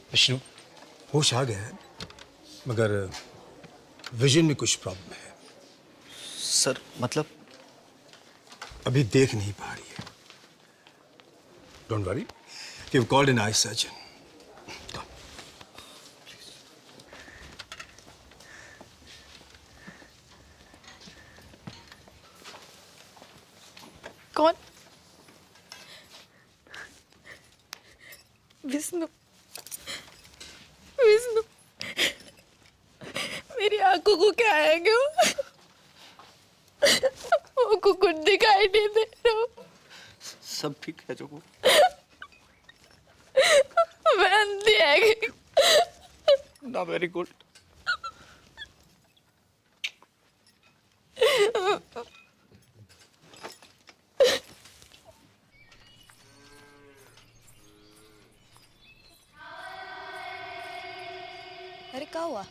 विष्णु, होश आ गया है, मगर विजन में कुछ प्रॉब्लम है। सर मतलब? अभी देख नहीं पा रही है। Don't worry, we have called an eye surgeon. कौन? विष्णु, विष्णु, मेरी आंखों को क्या है क्यों? वो को कुछ दिखाई नहीं दे रहा। सब ठीक है जो? मैं अंधी है ना, वेरी गुड। अरे क्या हुआ?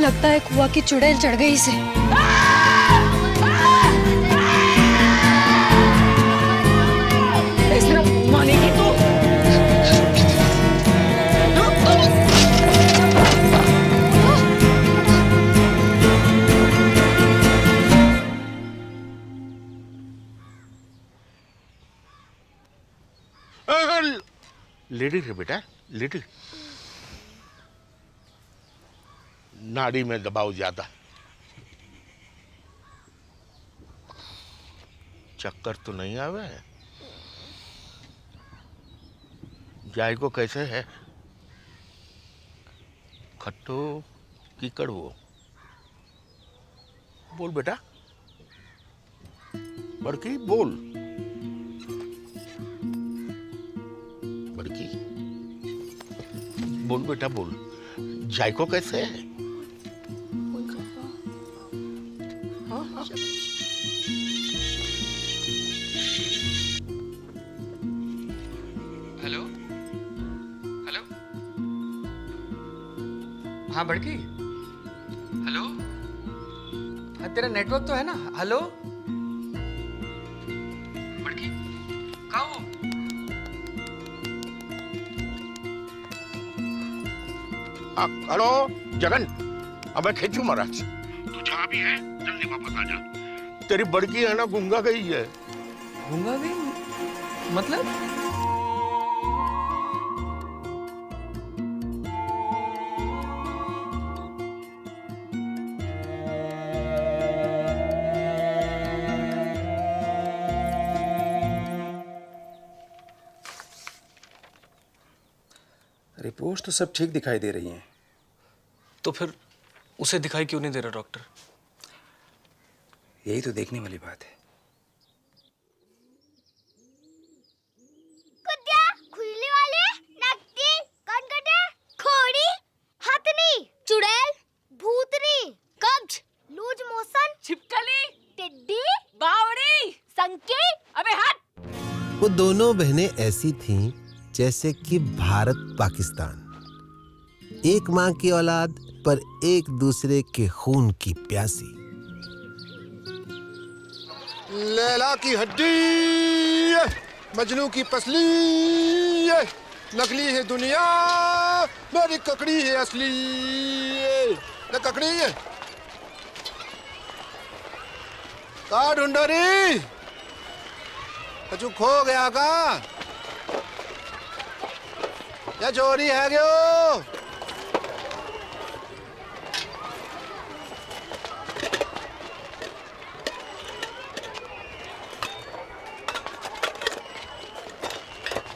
लगता है कुआ की चुड़ैल चढ़ गई इसे। इस तरह मानेगी तू? लेडी रे बेटा, लेडी। नाड़ी में दबाव ज्यादा। चक्कर तो नहीं आवे? जाय को कैसे है? खट्टो की कड़वो? बोल बेटा, बड़की बोल। बड़की बोल बेटा, बोल। जायको कैसे है? हेलो हेलो, हाँ बड़की, हेलो। हाँ तेरा नेटवर्क तो है ना? हेलो बड़की, कहाँ हो? हेलो जगन, अब मैं खींचू महाराज। तू जहाँ भी है जल्दी वापस आ जा। तेरी बड़की है ना, गूंगा गई है। गूंगा गई मतलब? रिपोर्ट्स तो सब ठीक दिखाई दे रही हैं। तो फिर उसे दिखाई क्यों नहीं दे रहा डॉक्टर? यही तो देखने वाली बात है। कुत्ता, खुजली वाले, नकटी, कनकटे, खोड़ी, हथनी, चुड़ैल, भूतनी, कब्ज, लूज मोशन, छिपकली, टिड्डी, बावड़ी, संकी, अबे हट। वो दोनों बहनें ऐसी थीं जैसे कि भारत पाकिस्तान, एक मां की औलाद पर एक दूसरे के खून की प्यासी। लैला की हड्डी, मजनू की पसली, नकली है दुनिया, मेरी ककड़ी है असली। न ककड़ी है का ढूंढो री? कछु खो गया का? या चोरी है क्यों?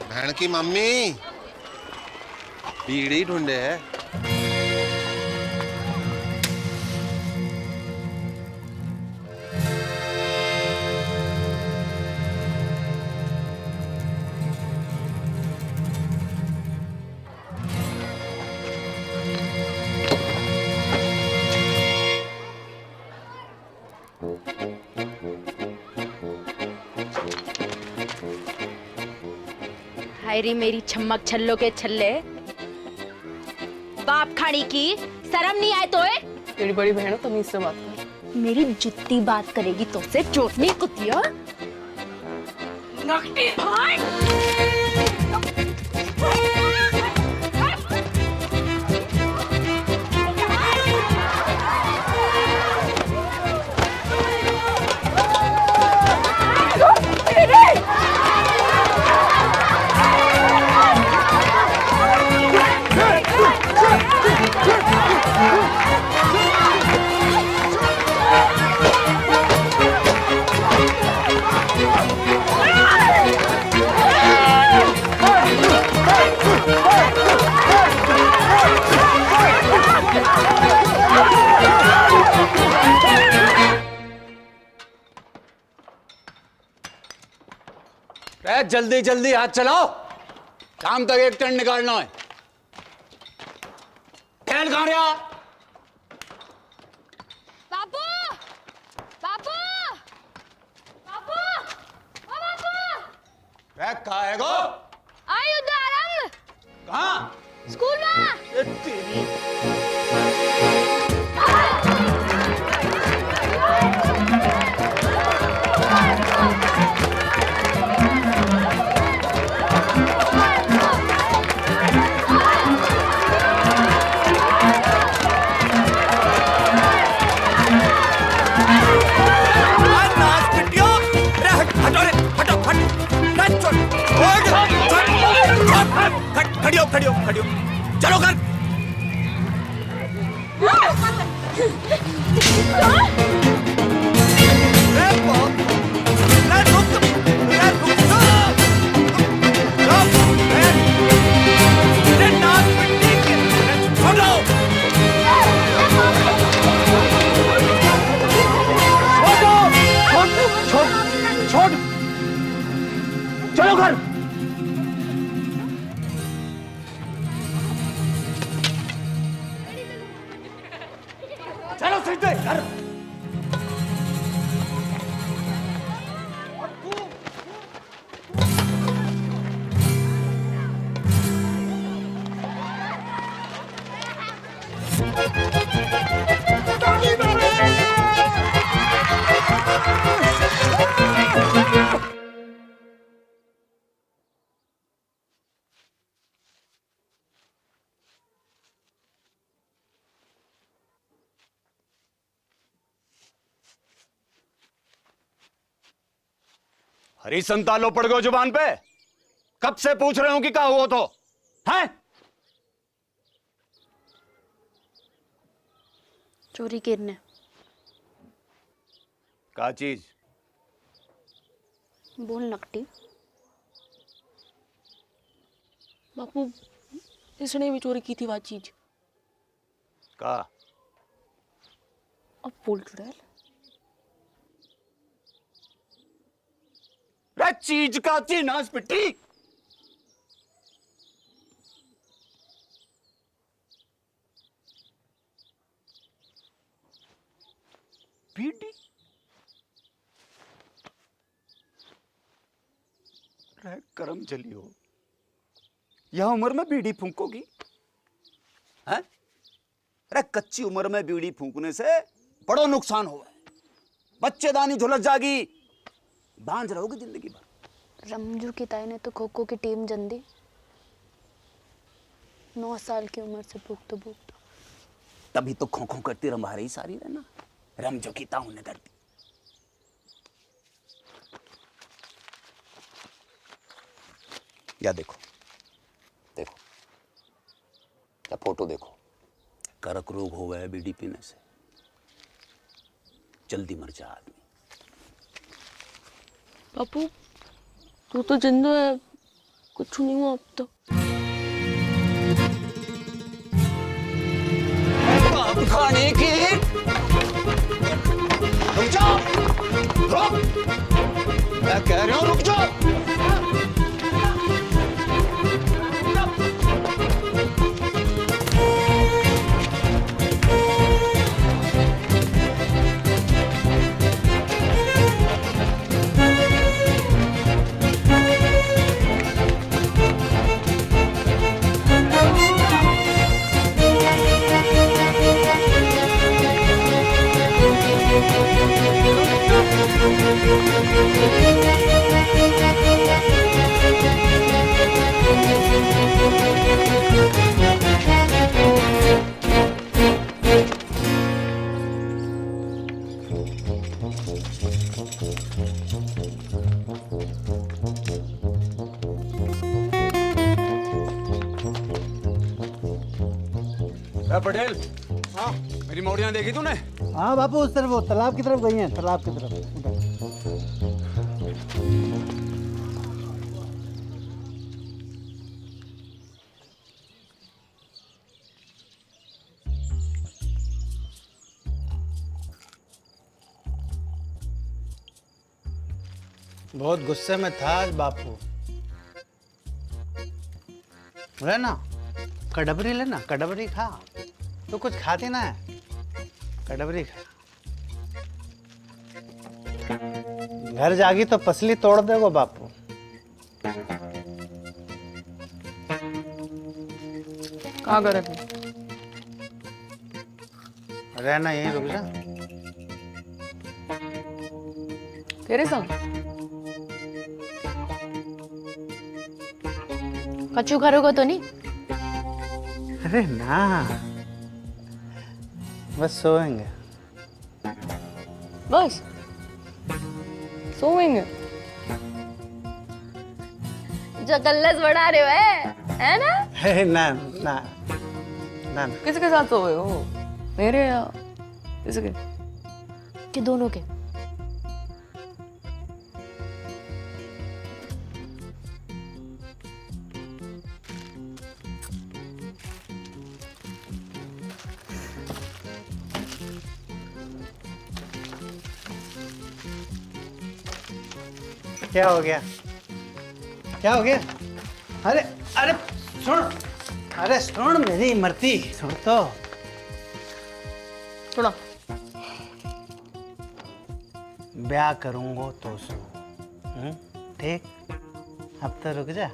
बहन की मम्मी, बीड़ी ढूंढे है। हाय रे मेरी छम्मक छल्लो के छल्ले, बाप खाड़ी की शर्म नहीं आए तो है? तेरी बड़ी बहन हो, तमीज से बात कर। मेरी जुत्ती बात करेगी तो से चोटनी कुतिया। नकटी भाई। जल्दी जल्दी हाथ चलाओ, शाम तक एक टन निकालना है। खेल कहां रहा? बाबू, बाबू, बाबू, ओ बाबू। कहाँ है गो? आई उधर। कहाँ? स्कूल में। खड़ियो चलो कर। छोड़ चलो घर। चलो सीधे घर। हरी संतालो पड़ गए जुबान पे। कब से पूछ रहे हो कि कहा हुआ तो हैं? चोरी करने। क्या चीज? बोल नकटी। बापू, इसने भी चोरी की थी वो चीज। का? अब बोल चुड़ैल। चीज का थी नास पिट्टी। बीड़ी? करम चली हो, यह उम्र में बीड़ी फूंकोगी? हैं? अरे कच्ची उम्र में बीड़ी फूंकने से बड़ो नुकसान हुआ है। बच्चेदानी झुलस जागी, बांझ रहोगे जिंदगी भर। रमजू की ताई ने तो खो खो की टीम जन दी। 9 साल की उम्र से भूखतो भूखतो। तभी तो खो खो करती रंभा रही सारी रहना। रमजू की ताऊ ने कर दी। या देखो देखो, या फोटो देखो। करक रोग हो गया बीड़ी पीने से, जल्दी मर जा आदमी। बापू, तू तो जिंदा है, कुछ नहीं हुआ अब तो। खाने की। रुक जाओ, रुक, मैं कह रहा हूं रुक जाओ। पटेल, हाँ मेरी मौड़ियां देखी तूने? हाँ बापू, उस तरफ, वो तालाब की तरफ गई हैं, तालाब की तरफ उधर। बहुत गुस्से में था आज बापू। बोले ना, कड़बरी लेना, कड़बरी खा। तो कुछ खाती ना है, कड़बरी खा। घर जागी तो पसली तोड़ दे वो बापू। कहाँ करे थे? रहना यहीं, रुक जा। तेरे संग? कच्चू करोगे तो नहीं? अरे ना, बस सोएंगे। बस सोएंगे? जो कल्लस बढ़ा रहे हो है ना? है ना ना ना। किसके साथ सोए हो? मेरे या किसके? कि दोनों के? क्या हो गया? क्या हो गया? अरे अरे सुन, अरे सुन मेरी मरती, सुन तो। सुना। ब्याह करूंगा तो सो, ठीक? अब तो रुक जा।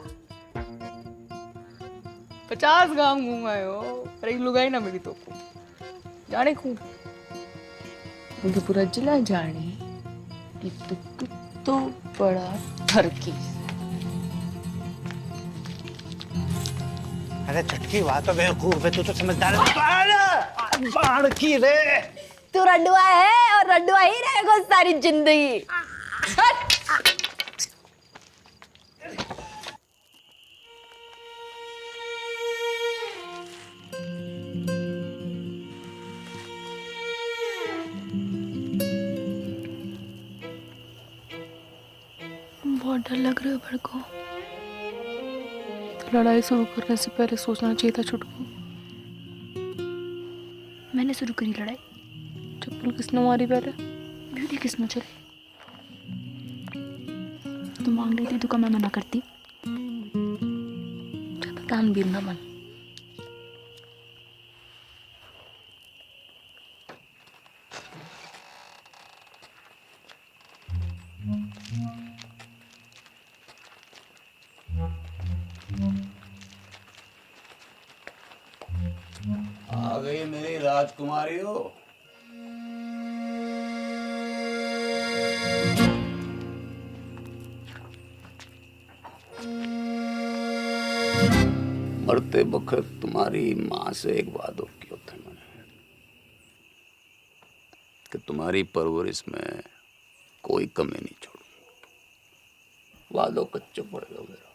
50 गांव घूम आए हो, पर एक लुगाई ना मिली तो जाने खूब। मुझे पूरा जिला जाने एक तो बड़ा ठरकी। अरे चटकी बात तो बेवकूफ है, तू तो समझदार है। बाढ़ की रे, तू रंडुआ है और रंडुआ ही रहेगा सारी जिंदगी। बहुत डर लग रहा है भड़को। लड़ाई शुरू करने से पहले सोचना चाहिए था छुटकू। मैंने शुरू करी लड़ाई? चप्पल किसने मारी पहले? ब्यूटी किसने चली? तू मांग रही थी तो मैं मना करती? तानवीर ना मन। आ गई मेरी राजकुमारी हो। मरते वक्त तुम्हारी माँ से एक वादो किया था मैंने कि तुम्हारी परवरिश में कोई कमी नहीं छोड़ूंगा। वादो कच्चो पड़ेगा मेरा।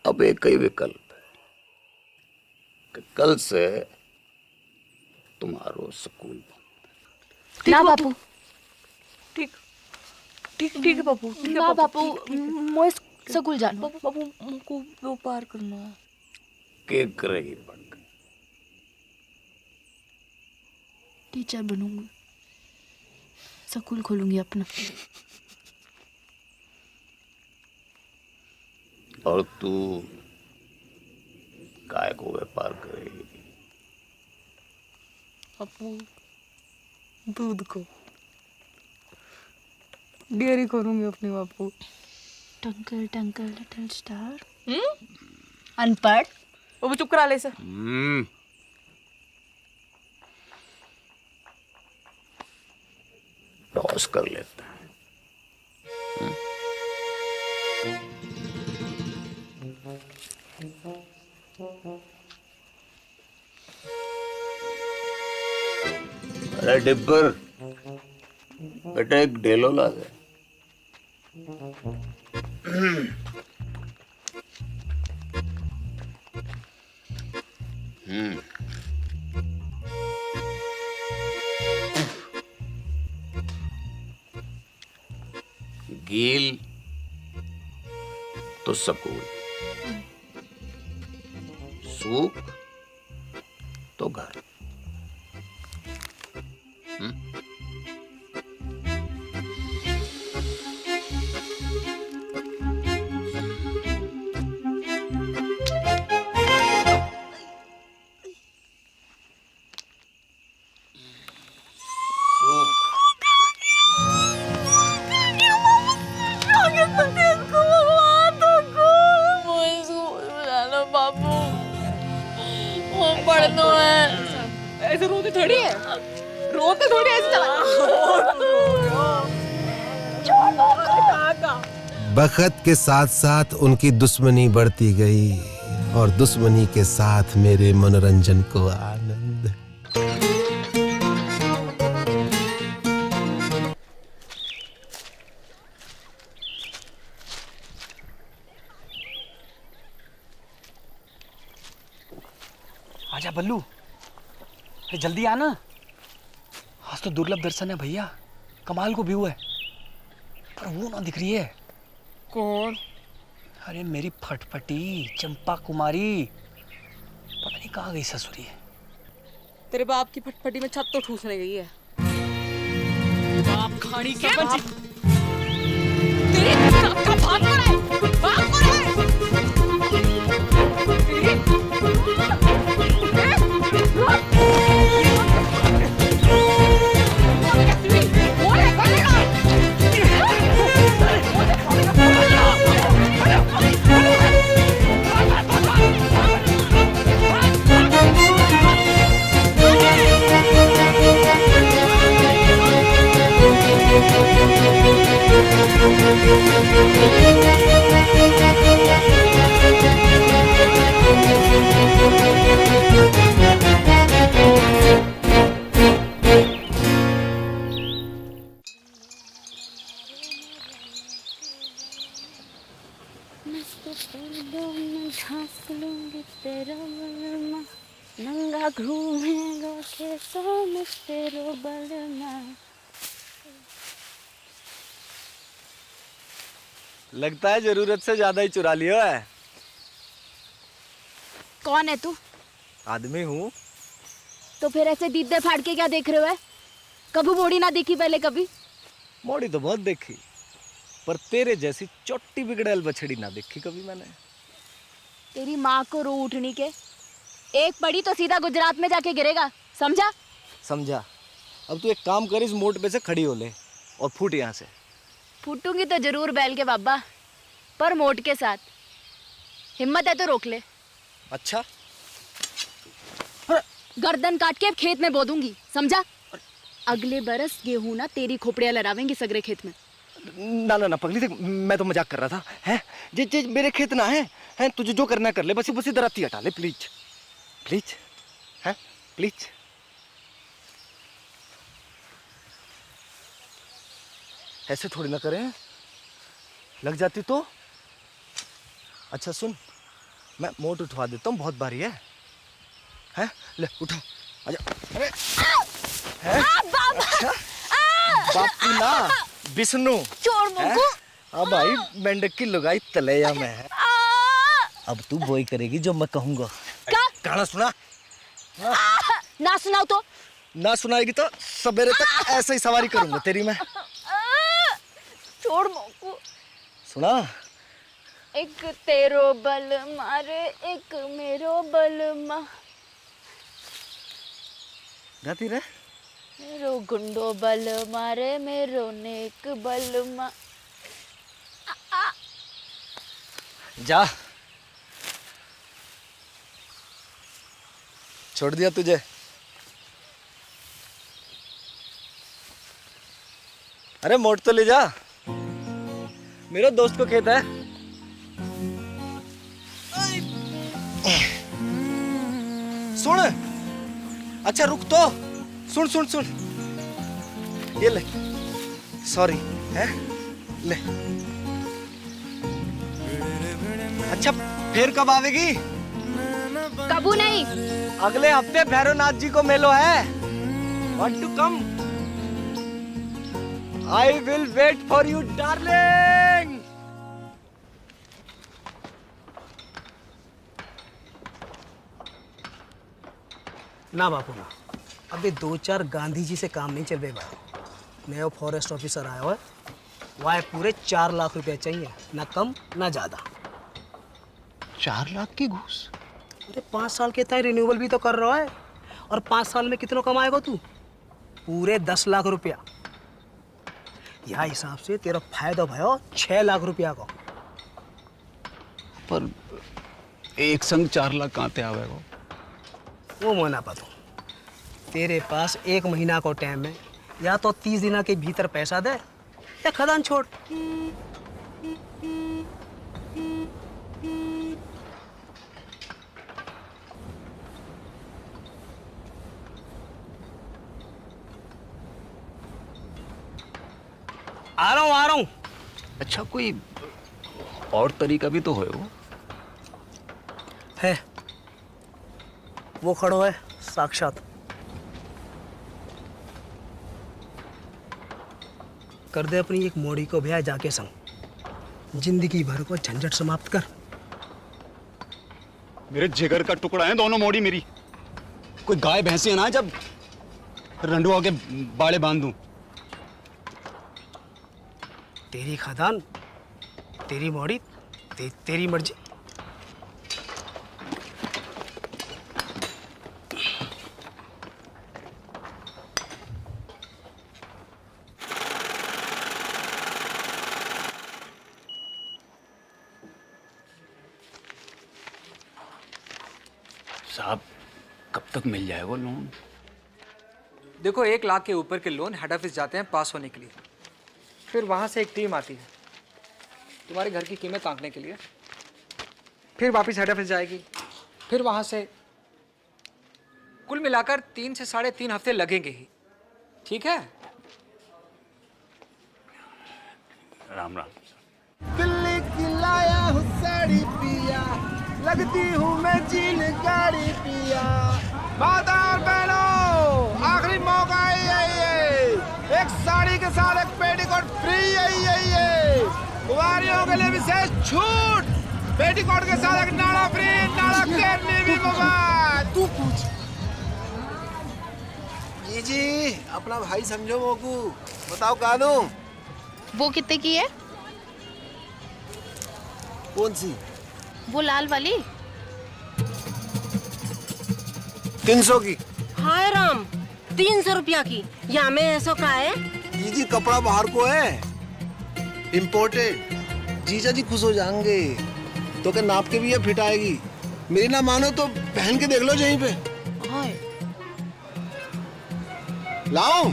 अब एक ही विकल्प है कि कल से तुम्हारो सुकून। ना बापू, ठीक, ठीक ठीक है बापू, ठीक है ना बापू। बापू मोए स्कूल जाना। बापू बापू मुझको वो पार करना है। के करेगी पढ़कर? टीचर बनूंगी, स्कूल खोलूंगी अपना। और तू काय को व्यापार करेगी? बापू दूध को डेयरी करूंगी अपनी बापू। टंकल टंकल लिटिल स्टार। अनपढ़। बापू चुप करा ले इसे। टॉस कर लेता है। अरे डिब्बर, बेटा एक डेलो ला दे। गील तो सकूल, सूख तो घर। ऐसे रोते थोड़ी है, रोते थोड़ी ऐसे चला। बखत के साथ साथ उनकी दुश्मनी बढ़ती गई और दुश्मनी के साथ मेरे मनोरंजन को आनंद। आजा बल्लू, अरे जल्दी आना। आज तो दुर्लभ दर्शन है भैया, कमाल को व्यू है, पर वो ना दिख रही है। कौन? अरे मेरी फटफटी चंपा कुमारी, पता नहीं कहाँ गई ससुरी है। तेरे बाप की फटफटी में छत तो ठूसने गई है। बाप खाड़ी के तेरे बाप का भाग पड़ा है, भाग पड़ा है। नंगा घूमेगा खेतों में तेरो बलमा। लगता है जरूरत से ज्यादा ही चुरा लिया है। कौन है तू? आदमी हूँ। तो फिर ऐसे दीदे फाड़ के क्या देख रहे हो? कभी मोड़ी ना देखी पहले कभी? मोड़ी तो बहुत देखी, पर तेरे जैसी चोटी बिगड़ैल बछड़ी ना देखी कभी मैंने। तेरी माँ को रो उठनी के, एक पड़ी तो सीधा गुजरात में जाके गिरेगा, समझा? समझा। अब तू एक काम कर, इस मोड़ पे से खड़ी हो ले और फूट यहाँ से। फूटूंगी तो जरूर बैल के बाबा, पर मोट के साथ। हिम्मत है तो रोक ले। अच्छा, गर्दन काट के खेत में बो दूंगी, समझा? अगले बरस गेहूं ना तेरी खोपड़ियां लड़ावेंगी सगरे खेत में। ना ना ना पगली, देख मैं तो मजाक कर रहा था। हैं जे मेरे खेत ना है तुझे जो करना कर ले, बस इधर आती हटा ले प्लीज प्लीज, हैं प्लीज। ऐसे थोड़ी ना करें, लग जाती तो। अच्छा सुन, मैं मोट उठवा देता हूँ, बहुत भारी है। हैं ले उठा, आजा। अरे हैं? अच्छा बापू ना, विष्णु। चोर मुंगू। अब भाई मेंढक की लुगाई तलैया में है। अब तू वही करेगी जो मैं कहूंगा। क्या? गाना सुना? ना सुनाओ तो। ना सुनाएगी तो सवेरे तक ऐसे ही सवारी करूंगा तेरी मैं। चोर मुंगू। सुना? एक तेरो बल मारे एक मेरो बल मा। गाती रहे। मेरो गुंडो बल मारे मेरो नेक बल मा। जा, छोड़ दिया तुझे। अरे मोट तो ले जा, मेरे दोस्त को खेत है। सुन, अच्छा रुक तो, सुन सुन सुन, ये ले, सॉरी है, ले। अच्छा फिर कब आवेगी? कबू नहीं। अगले हफ्ते भैरवनाथ जी को मेलो है। Want to come? I will wait for you, darling. ना बापू ना, अभी 2-4 गांधी जी से काम नहीं चल रहे भाई। नया फॉरेस्ट ऑफिसर आया हुआ है, वह पूरे 4 लाख रुपए चाहिए, ना कम ना ज्यादा। 4 लाख की घूस? अरे 5 साल के तय रिन्यूअल भी तो कर रहा है, और 5 साल में कितना कमाएगा तू? पूरे 10 लाख रुपया। यह हिसाब से तेरा फायदा भयो 6 लाख रुपया का। पर एक संग 4 लाख कहाँ ते आवेगा? वो मना पातो, तेरे पास 1 महीना को टाइम है, या तो 30 दिन के भीतर पैसा दे या खदान छोड़। आ रहा हूँ। अच्छा कोई और तरीका भी तो है वो खड़ो है साक्षात। कर दे अपनी एक मोड़ी को ब्याह जाके संग, जिंदगी भर को झंझट समाप्त कर। मेरे जिगर का टुकड़ा है दोनों मोड़ी मेरी। कोई गाय भैंसी ना जब रंडुआ के बाड़े बांध दूं। तेरी खादान, तेरी मोड़ी, तेरी मर्जी। साहब कब तक मिल जाएगा लोन? देखो 1 लाख के ऊपर के लोन हेड ऑफिस जाते हैं पास होने के लिए, फिर वहाँ से एक टीम आती है तुम्हारे घर की कीमत आंकने के लिए, फिर वापस हेड ऑफिस जाएगी, फिर वहाँ से कुल मिलाकर 3 से 3.5 हफ्ते लगेंगे ही। ठीक है? राम राम। दिल्ली की लाया हूँ साड़ी पिया, लगती हूँ मैं जीन गाड़ी पिया। माता और बहनों, आखिरी मौका है ये, एक साड़ी के साथ एक पेटीकोट फ्री है। कुंवारियों के लिए विशेष छूट, पेटीकोट के साथ एक नाड़ा फ्री, नाड़ा करनी भी मुफ्त। तू पूछ। जी अपना भाई समझो मोकू, बताओ कहाँ दूं? वो कितने की है? कौन सी? वो लाल वाली। 300 की। हाय राम, 300 रुपया की। यहाँ में ऐसा का है? जी कपड़ा बाहर को है, इम्पोर्टेड। जीजा जी खुश हो जाएंगे, तो क्या नाप के भी ये फिट आएगी। मेरी ना मानो तो पहन के देख लो यहीं पे। हाय लाओ।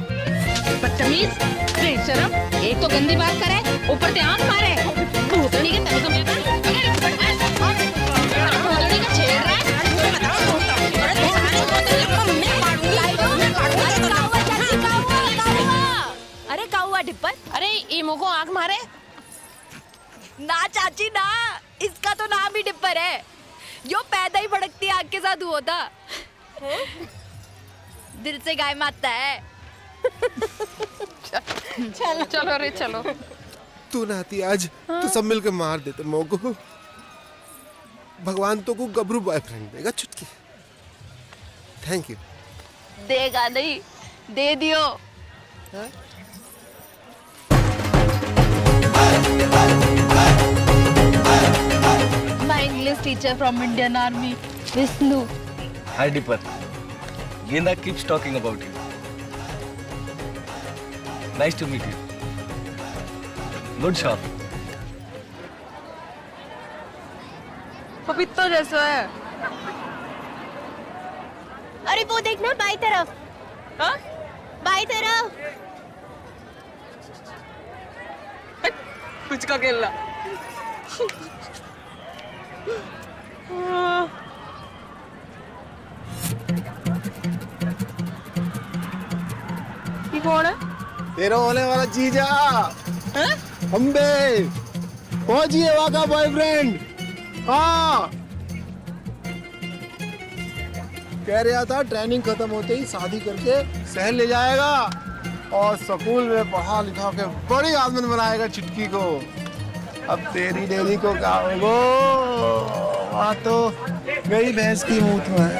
बदतमीज, बेशरम, एक तो गंदी बात करे, ऊपर से आंख मारे। भूतनी के तरीके में भूतनी का छेड़ रहा है। अरे काउआ डिप्पर, अरे इमो को आंख मारे ना चाची ना, इसका तो नाम ही डिप्पर है। जो पैदा ही भड़कती आग के साथ हुआ था। दिल से गाय मारता है। चलो चलो रे चलो। तू ना आती आज तो सब मिलकर मार देते मोको। भगवान तो को गबरू बॉयफ्रेंड देगा चुटकी। Thank you. देगा नहीं, दे दियो। My English teacher from Indian Army, Vishnu. Hi Dipper. Genda keeps talking about you. Nice to meet you. Good shot. पपीता जैसा है। अरे वो देखना बाई तरफ। हाँ? बाई तरफ। कुछ का खेलना। ये कौन है? तेरा होने वाला जीजा अम्बे पहुंचिए वहां का बॉयफ्रेंड। हाँ कह रहा था ट्रेनिंग खत्म होते ही शादी करके शहर ले जाएगा और स्कूल में पढ़ा लिखा के बड़ी आदमी बनाएगा चिटकी को। अब तेरी डेली को क्या होगा? वहाँ तो गई भैंस की मूत में।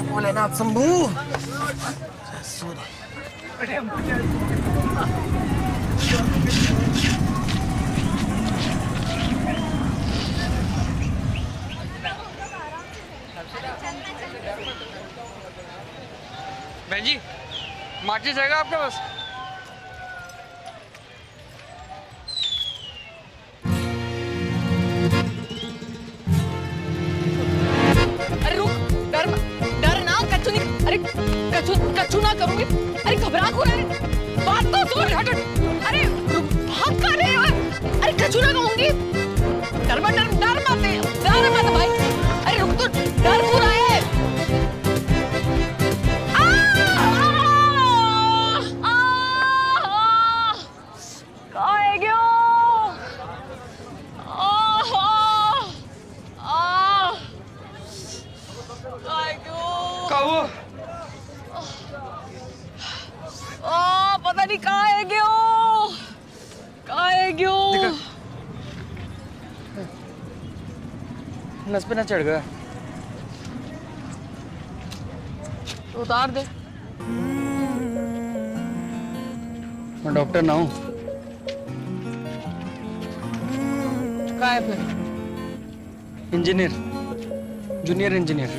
भोलेनाथ शंभू। बहन जी, माचिस जाएगा आपके पास? अरे रुक, डर ना, कच्चू नहीं, अरे कच्चू ना करूंगी। अरे घबरा क्यों रहे? बात तो सुन, हट। अरे भाग कहाँ रहे हो? अरे कच्चू ना कहूंगी। डर मत भाई। अरे रुक तो, डर क्यों रहा है? पता नहीं कहाँ है क्यों। नस पे ना चढ़ गया। तो उतार दे। मैं डॉक्टर ना हूँ। कहाँ है फिर? Engineer, junior engineer.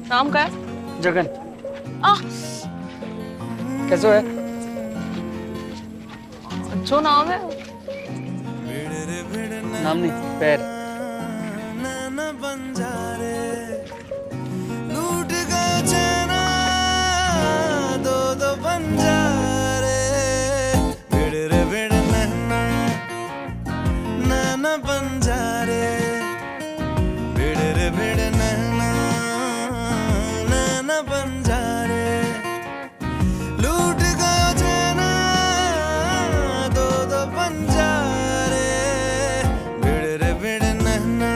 नाम क्या है? जगन। कैसे है? अच्छा नाम है। नाम नहीं, पैर। लूट गए चेना दो बंजारे भिड़ नैना नैना बंजारे भिड़ नैना नैना बंजारे लूट गए चेना दो बंजारे भिड़ नैना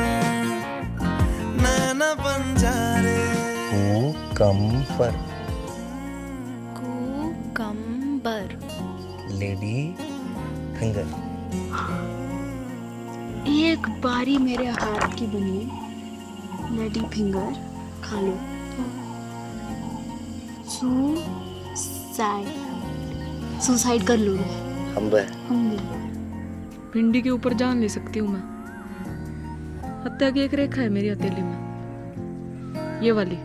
नैना बंजारे। कुकम्बर। Lady finger. एक बारी मेरे हाथ की बनी लेडी फिंगर खा लो। सुसाइड कर लो। भिंडी के ऊपर जान ले सकती हूँ मैं। हत्या की एक रेखा है मेरी हथेली में, ये वाली।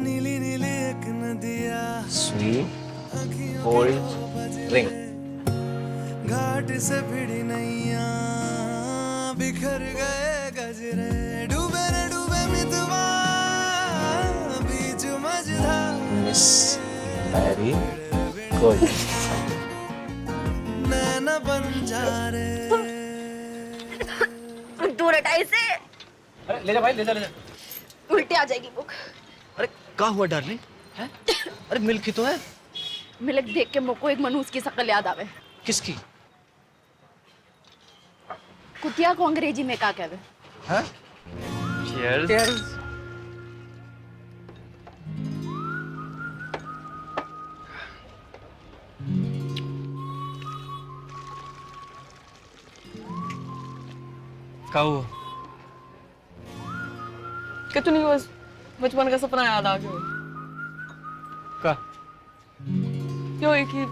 नीली नीली एक नदिया स्वीट गोल्ड रिंग। घाट से भिड़ी नैया बिखर गए गजरे डूबे मितवा बीच मझधार। Miss Marigold. नैना बंजारे। दूर हटा इसे। अरे ले जा भाई, ले जा। उल्टे आ जाएगी बुक। अरे क्या हुआ डार्लिंग? हैं? अरे मिल्क ही तो है। मिल्क देख के मुझको एक मनुष्य की शक्ल याद आवे। किसकी? कुतिया को अंग्रेजी में क्या कहते? हाँ? Cheers. क्या हुआ? कुछ नहीं, बस बचपन का सपना याद आ गया। का? क्यों एक ही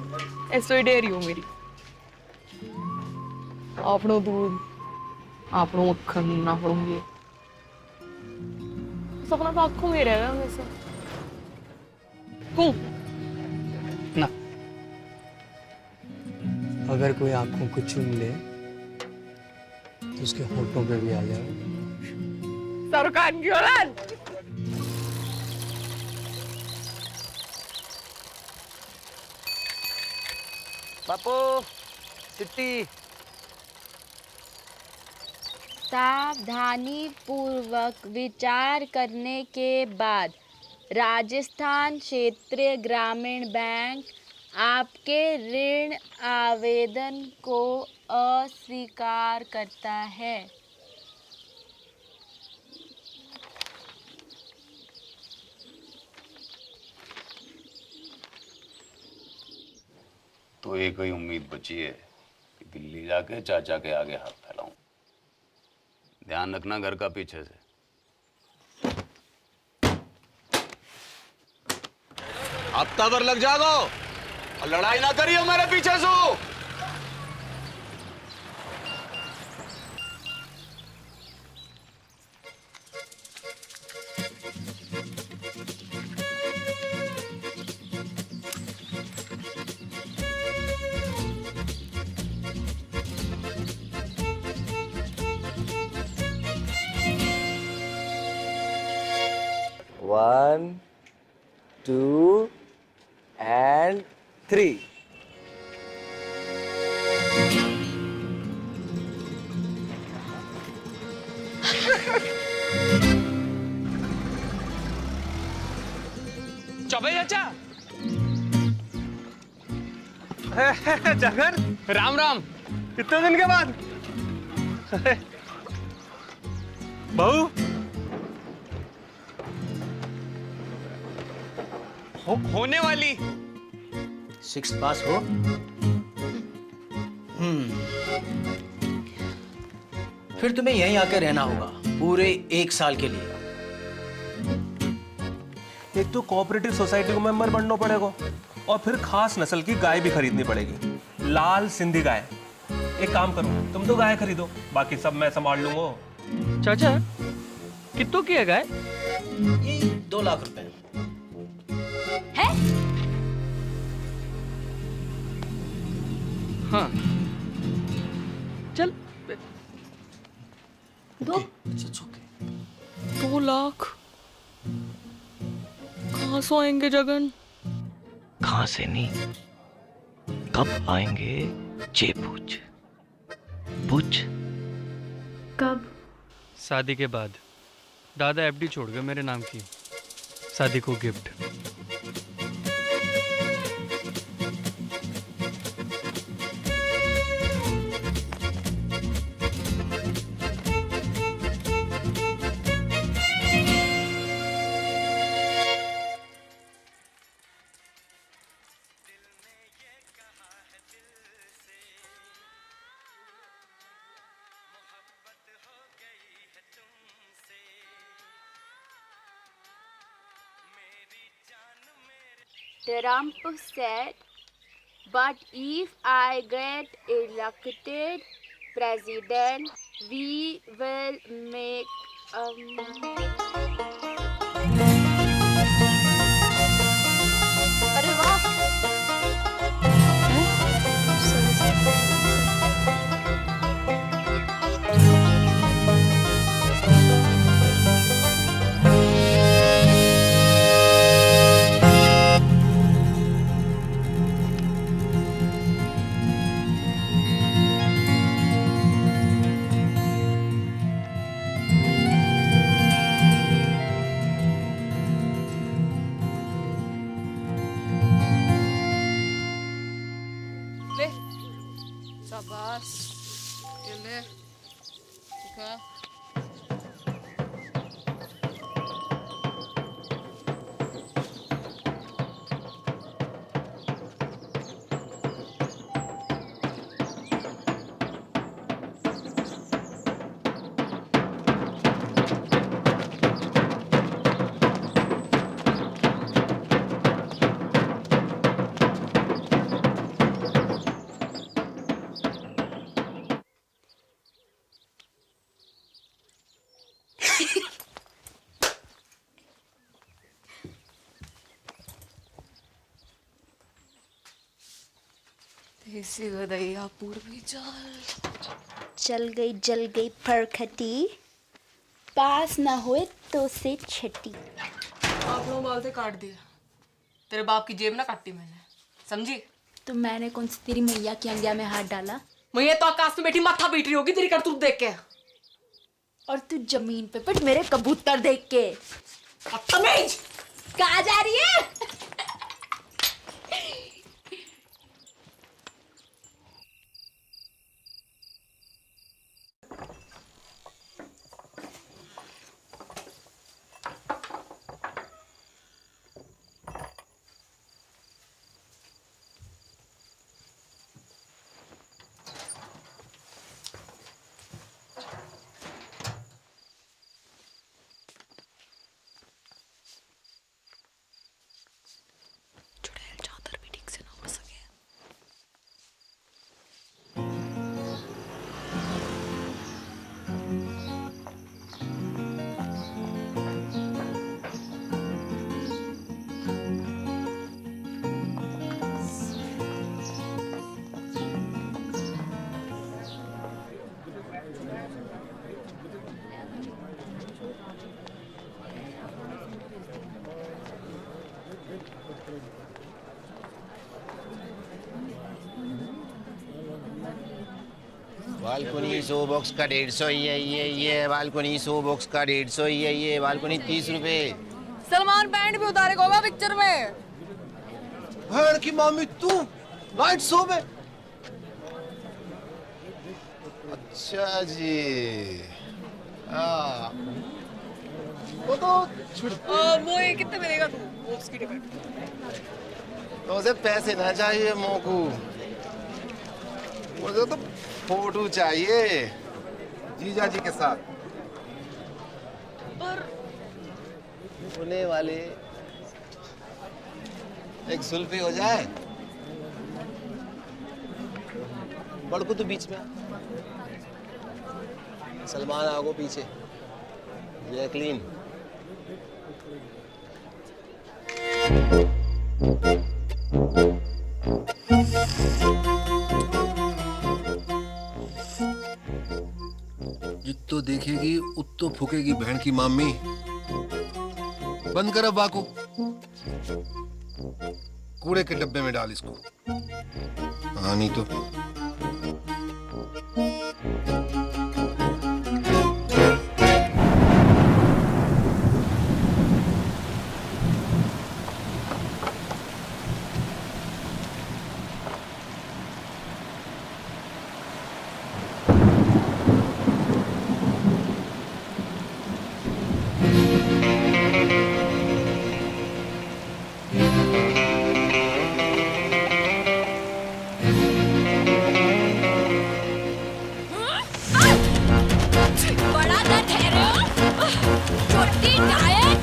ऐसे डेयरी हो मेरी। आपनो दूध, आपनो मक्खन, आपनो ये सपना तो आंखों में रहेगा वैसे। क्यों? ना, अगर कोई आंखों को चूम ले तो उसके होठों पे भी आ जाए। सरकार की औलाद। बापू, सिट्टी। सावधानी पूर्वक विचार करने के बाद राजस्थान क्षेत्रीय ग्रामीण बैंक आपके ऋण आवेदन को अस्वीकार करता है। तो एक ही उम्मीद बची है कि दिल्ली जाके चाचा के आगे हाथ फैलाऊं। ध्यान रखना घर का पीछे से। हफ्ता भर लग जागो और लड़ाई ना करियो मेरे पीछे से। One, two, and three. Choubey चाचा। जगन, राम राम। कितने दिन के बाद? बहू, होने वाली 6 पास हो। फिर तुम्हें यहीं आकर रहना होगा पूरे 1 साल के लिए। एक तो कोऑपरेटिव सोसाइटी को मेंबर बनना पड़ेगा और फिर खास नस्ल की गाय भी खरीदनी पड़ेगी, लाल सिंधी गाय। एक काम करो, तुम तो गाय खरीदो, बाकी सब मैं संभाल लूंगा। चाचा, कितनों की है गाय? ये 2 लाख रुपए है? हाँ, चल। 2 लाख कहाँ से आएंगे जगन? कहाँ से नहीं, कब आएंगे ये पूछ। पूछ। कब? शादी के बाद। दादा एफडी छोड़ गए मेरे नाम की, शादी को gift. Trump said, but if I get elected president, we will make अरे वाह! देसी गदैया पूर्वी चाल। जल गई फरखटी, पास ना होए तो से छटी। आप लोग बाल से काट दिया, तेरे बाप की जेब ना काटी मैंने, समझी? तो मैंने कौन सी तेरी मैया की अंगिया में हाथ डाला? मैया तो आकाश में बैठी माथा पीट रही होगी तेरी करतूत देख के। और तू जमीन पे पिट मेरे कबूतर देख के। बदतमीज! कहाँ जा रही है? बालकोनी 100 बॉक्स का 150 ये बालकोनी 100 बॉक्स का 150 ये बालकोनी 30 रुपए। सलमान पैंट भी उतारे होगा पिक्चर में। भैन की मामी तू नाइट शो में? अच्छा जी। वो तो वो ये कितने मिलेगा तू बॉक्स की टिकट? तो उसे पैसे ना चाहिए मोकू, मुझे तो फोटो चाहिए जीजा जी के साथ। पर होने वाले एक सुल्फी हो जाए। बड़कू तो बीच में, सलमान आगो पीछे, जैकलीन। जित्तो देखेगी उत्तो फूकेगी बहन की मामी। बंद कर अब बाको, कूड़े के डब्बे में डाल इसको। हाँ नहीं तो बड़ा ना ठहरे हो, छोटी डायट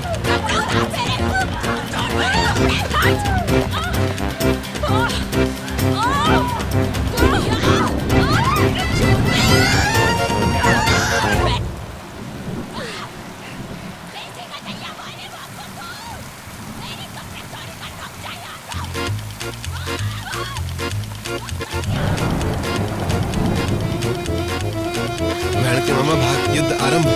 बहन के मामा भाग, युद्ध आरंभ।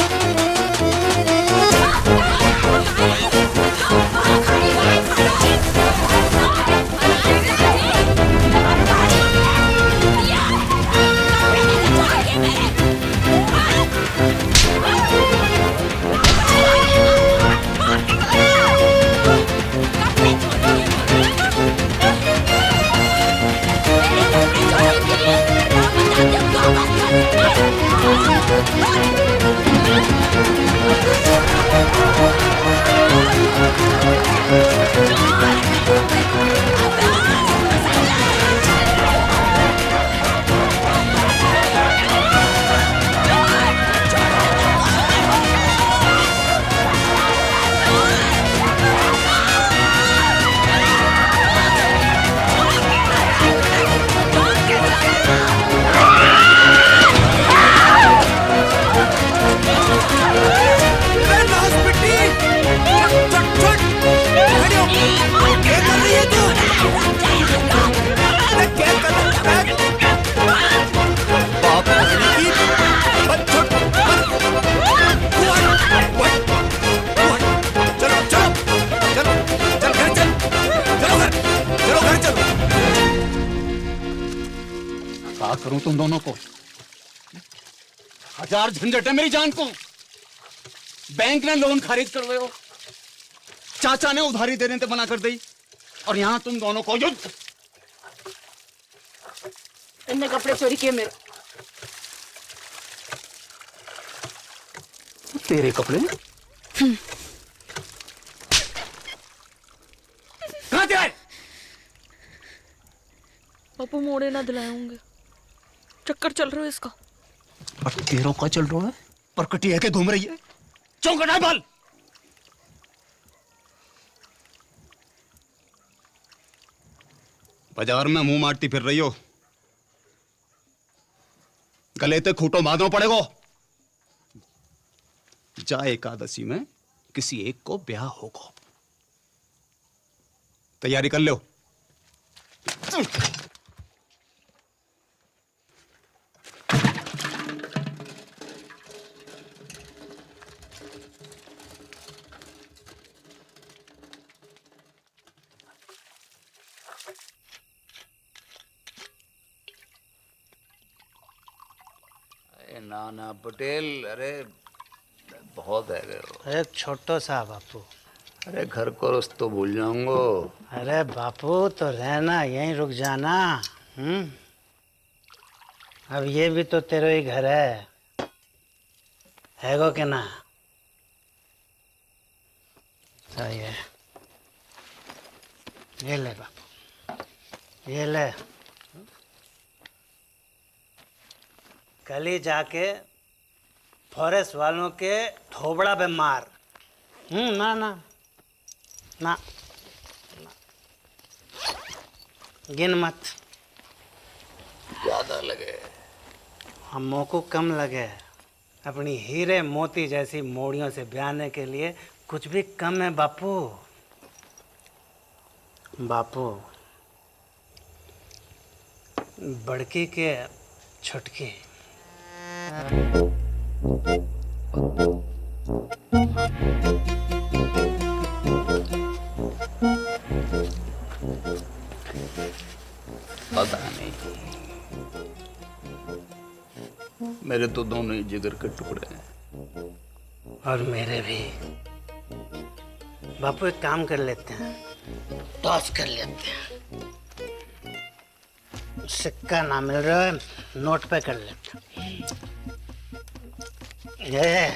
करूं तुम दोनों को? हजार झंझट है मेरी जान को। बैंक ने लोन खारिज करवाए हो, चाचा ने उधारी देने से मना कर दी, और यहां तुम दोनों को युद्ध। इनने कपड़े चोरी किए मेरे। तेरे कपड़े? कहां थे? बापू मोड़े ना दिलाए होंगे, चक्कर चल रहा है इसका। और तेरों का चल रहा है? परकटी है के घूम रही है? चौंकट है बाल। बाजार में मुंह मारती फिर रही हो, गले ते खूंटो बांधो पड़ेगो। जा एकादशी में किसी एक को ब्याह होगा, तैयारी कर लो। ना पटेल, अरे बहुत है गए हो। एक छोटो सा बापू। अरे घर को तो भूल जाऊंगा। अरे बापू तो रहना, यहीं रुक जाना। अब ये भी तो तेरा ही घर है गो के ना? सही है, ये ले बापू, ये ले। कल ही जाके फॉरेस्ट वालों के थोबड़ा पे मार। ना ना ना, गिन मत, ज्यादा लगे। हमों को कम लगे। अपनी हीरे मोती जैसी मोड़ियों से ब्याने के लिए कुछ भी कम है बापू। बापू, बड़की के छुटकी। पता नहीं, मेरे तो दोनों ही जिगर के टुकड़े हैं। और मेरे भी। बापू एक काम कर लेते हैं, टॉस कर लेते हैं। सिक्का ना मिल रहा है, नोट पे कर लेते हैं। ये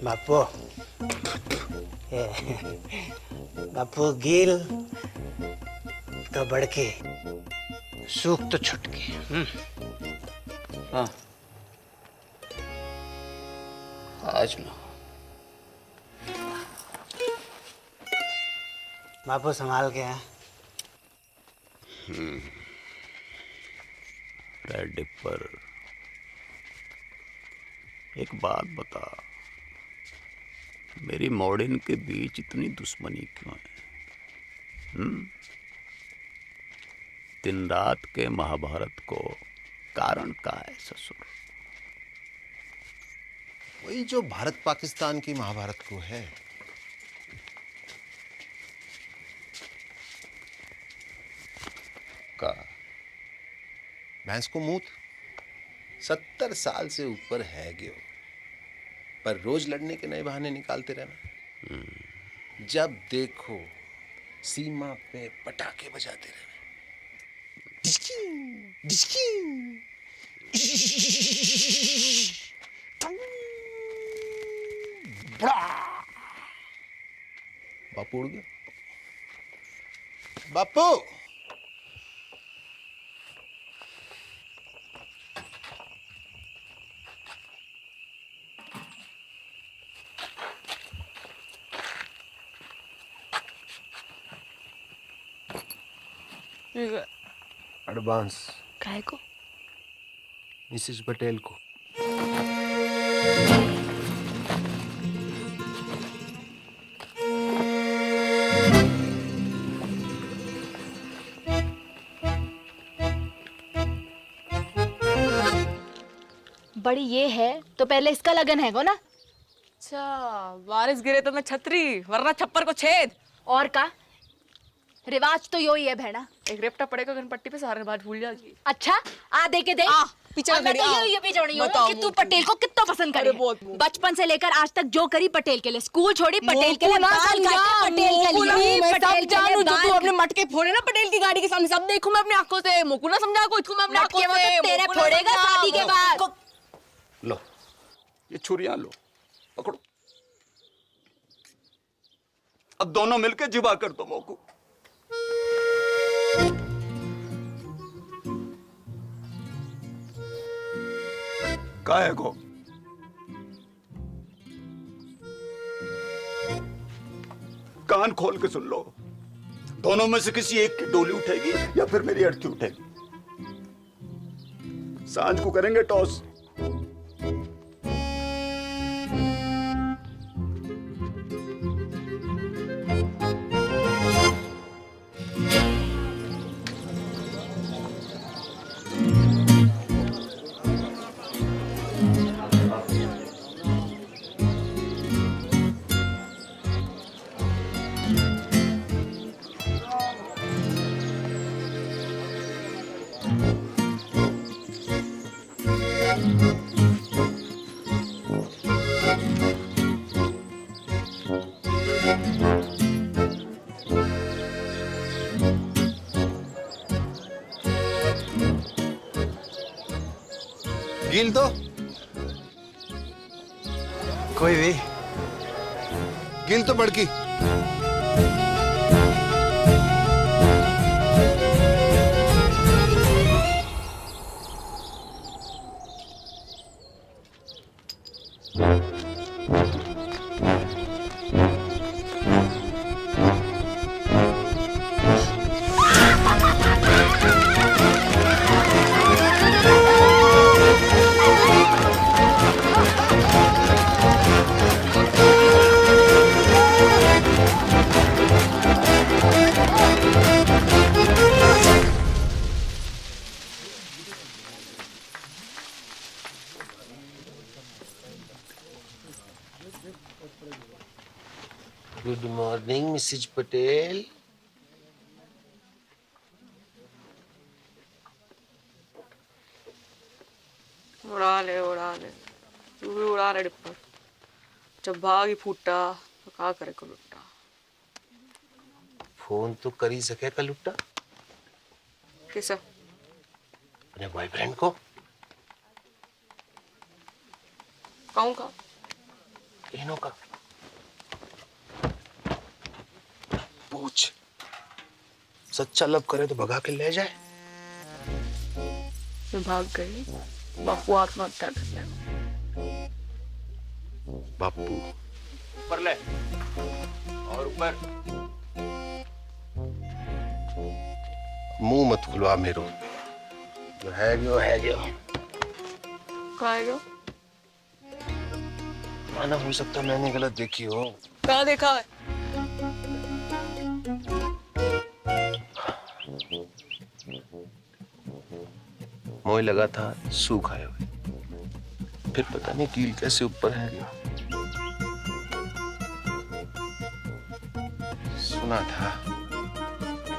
बापू, ये बापू गिल तो बड़की, सूख तो छुटकी। हाँ, आज ना। बापू संभाल के हैं। रेड डिपर, एक बात बता, मेरी मॉडर्न के बीच इतनी दुश्मनी क्यों है? दिन रात के महाभारत को कारण का है ससुर? वही जो भारत पाकिस्तान की महाभारत को है। का भैंस को मूत 70 साल से ऊपर है गयो, पर रोज लड़ने के नए बहाने निकालते रहना। जब देखो सीमा पे पटाखे बजाते रहना। बापू उड़ गया। बापू, एडवांस काय को? मिसेस पटेल को। बड़ी ये है तो पहले इसका लगन है गो ना। अच्छा, बारिश गिरे तो मैं छतरी, वरना छप्पर को छेद। और का रिवाज तो यो ही है बहना। एक रेपटा पड़ेगा गणपट्टी पे, सारा रिवाज भूल जाएगी। अच्छा आ दे के दे पीछे और मैं तो ये पीछे पड़ी हूँ कि तू पटेल को कितना पसंद करे। बचपन से लेकर आज तक जो करी पटेल के लिए, स्कूल छोड़ी पटेल के लिए, बाल काटे पटेल के लिए, पटेल के लिए तू अपने मटके फोड़े ना पटेल की गाड़ी के सामने, सब देखूं मैं अपनी आंखों से। मोकू ना समझा को, इसको मैं अपनी आंखों से। तेरे फोड़ेगा शादी के बाद। लो ये छुरियां लो, पकड़ो। अब दोनों मिलके जिबा कर दो मोकू। काहे को कान खोल के सुन लो, दोनों में से किसी एक की डोली उठेगी या फिर मेरी अर्थी उठेगी। सांझ को करेंगे टॉस। गिल तो कोई भी गिल तो बड़की। Good morning Mrs Patel. उड़ा ले तू भी उड़ा ले डिप्पर। जब भाग ही फूटा तो क्या करे को लुट्टा। फोन तो कर ही सके का लुट्टा किसे? अपने बॉयफ्रेंड को। कहूँ का? इन्हों का पूछ। सच्चा लव करे तो भगा के ले जाए। मैं भाग गई, बापू आत्महत्या कर लिया। बापू ऊपर ले और ऊपर। मुंह मत खुलवा मेरो। जो है जो है जो। कहाँ है जो? माना हो सकता मैंने गलत देखी हो। कहाँ देखा है? मोह लगा था सूख आए हुए, फिर पता नहीं कील कैसे ऊपर है गया। सुना था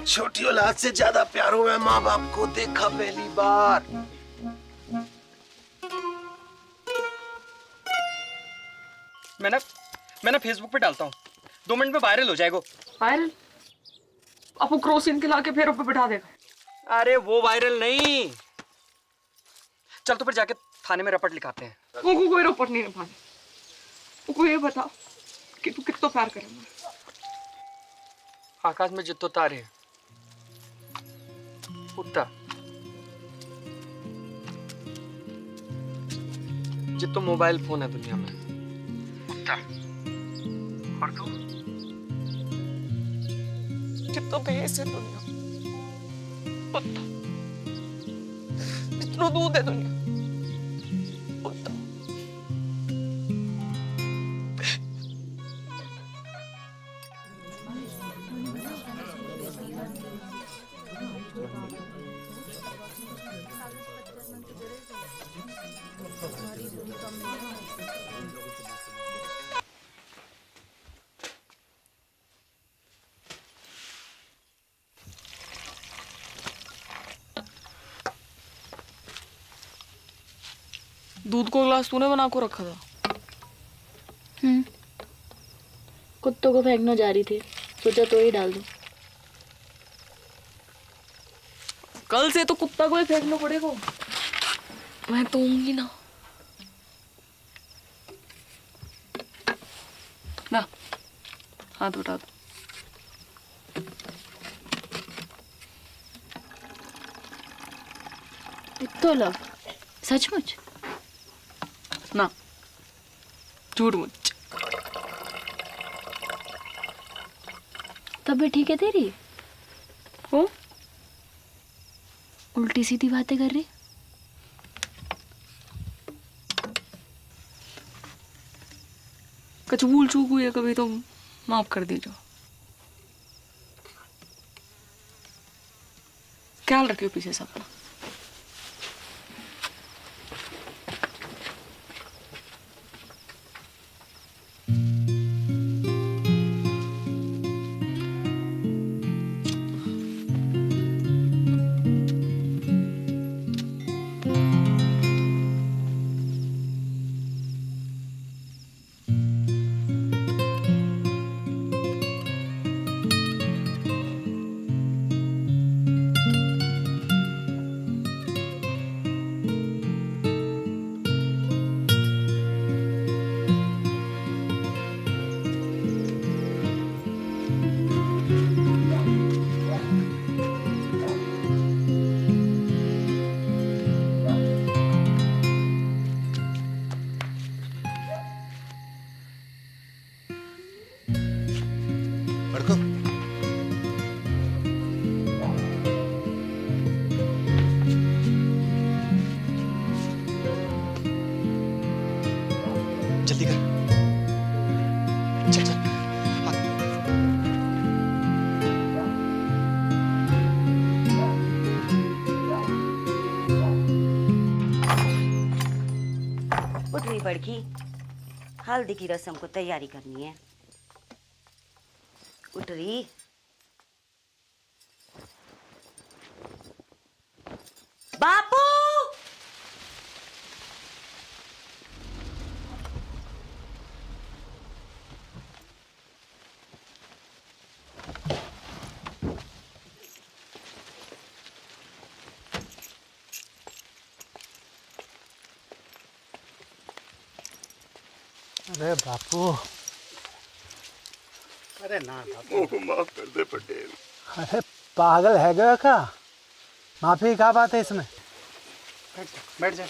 छोटी औलाद से ज्यादा प्यार हुआ माँ बाप को देखा पहली बार। मैं ना फेसबुक पे डालता हूँ, 2 मिनट में वायरल हो जाएगा। वायरल? आपको क्रोसिन खिला के फिर ऊपर बिठा देगा। अरे वो वायरल नहीं। चल तो फिर जाके थाने में रपट लिखाते हैं। वो कोई रपट नहीं लिखाने। वो को ये बता कि तू कितना प्यार करेगा। आकाश में जितो तारे हैं उतना जितो मोबाइल फोन है दुनिया में उतना। और तू जितना भैंस है दुनिया उतना। जितना दूध है दुनिया उतना। दूध को गिलास तूने बना को रखा था। कुत्तों को फेंकने जा रही थी, सोचा तो ही डाल दूं। कल से तो कुत्ता को ही फेंकना पड़ेगा। मैं तो होंगी ना। ना हाथ उठा दो। तो लव सचमुच ना झूठ मुझ। तब भी ठीक है तेरी। हो उल्टी सीधी बातें कर रही। कुछ भूल चूक हुई है कभी तो माफ कर दीजिए। ख्याल रखियो पीछे से अपना। जल्दी कर। चल चल। उठ रही बड़की, हल्दी की रस्म को तैयारी करनी है। उठ रही। बापू अरे बापू, अरे ना बापू, माफ कर दे पटेल। अरे पागल है गया का? माफी क्या बात है इसमें? बैठ जा।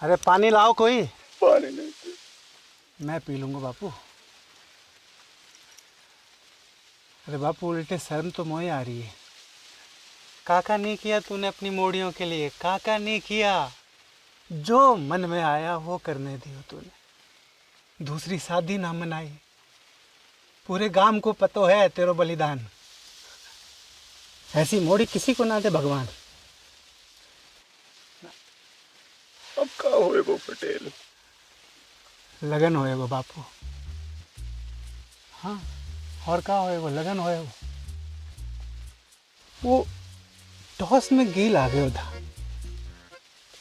अरे पानी लाओ कोई। पानी नहीं। मैं पी लूंगा बापू। अरे बापू उल्टे शर्म तो मोए आ रही है। काका नहीं किया तूने अपनी मोड़ियों के लिए, काका नहीं किया। जो मन में आया वो करने दियो तूने। दूसरी शादी ना मनाई। पूरे गांव को पतो है तेरो बलिदान। ऐसी मोड़ी किसी को ना दे भगवान। अब का होएगो पटेल? लगन होएगो बापू। हाँ और का होएगो? लगन होएगो। वो टॉस में गेल आ गया था,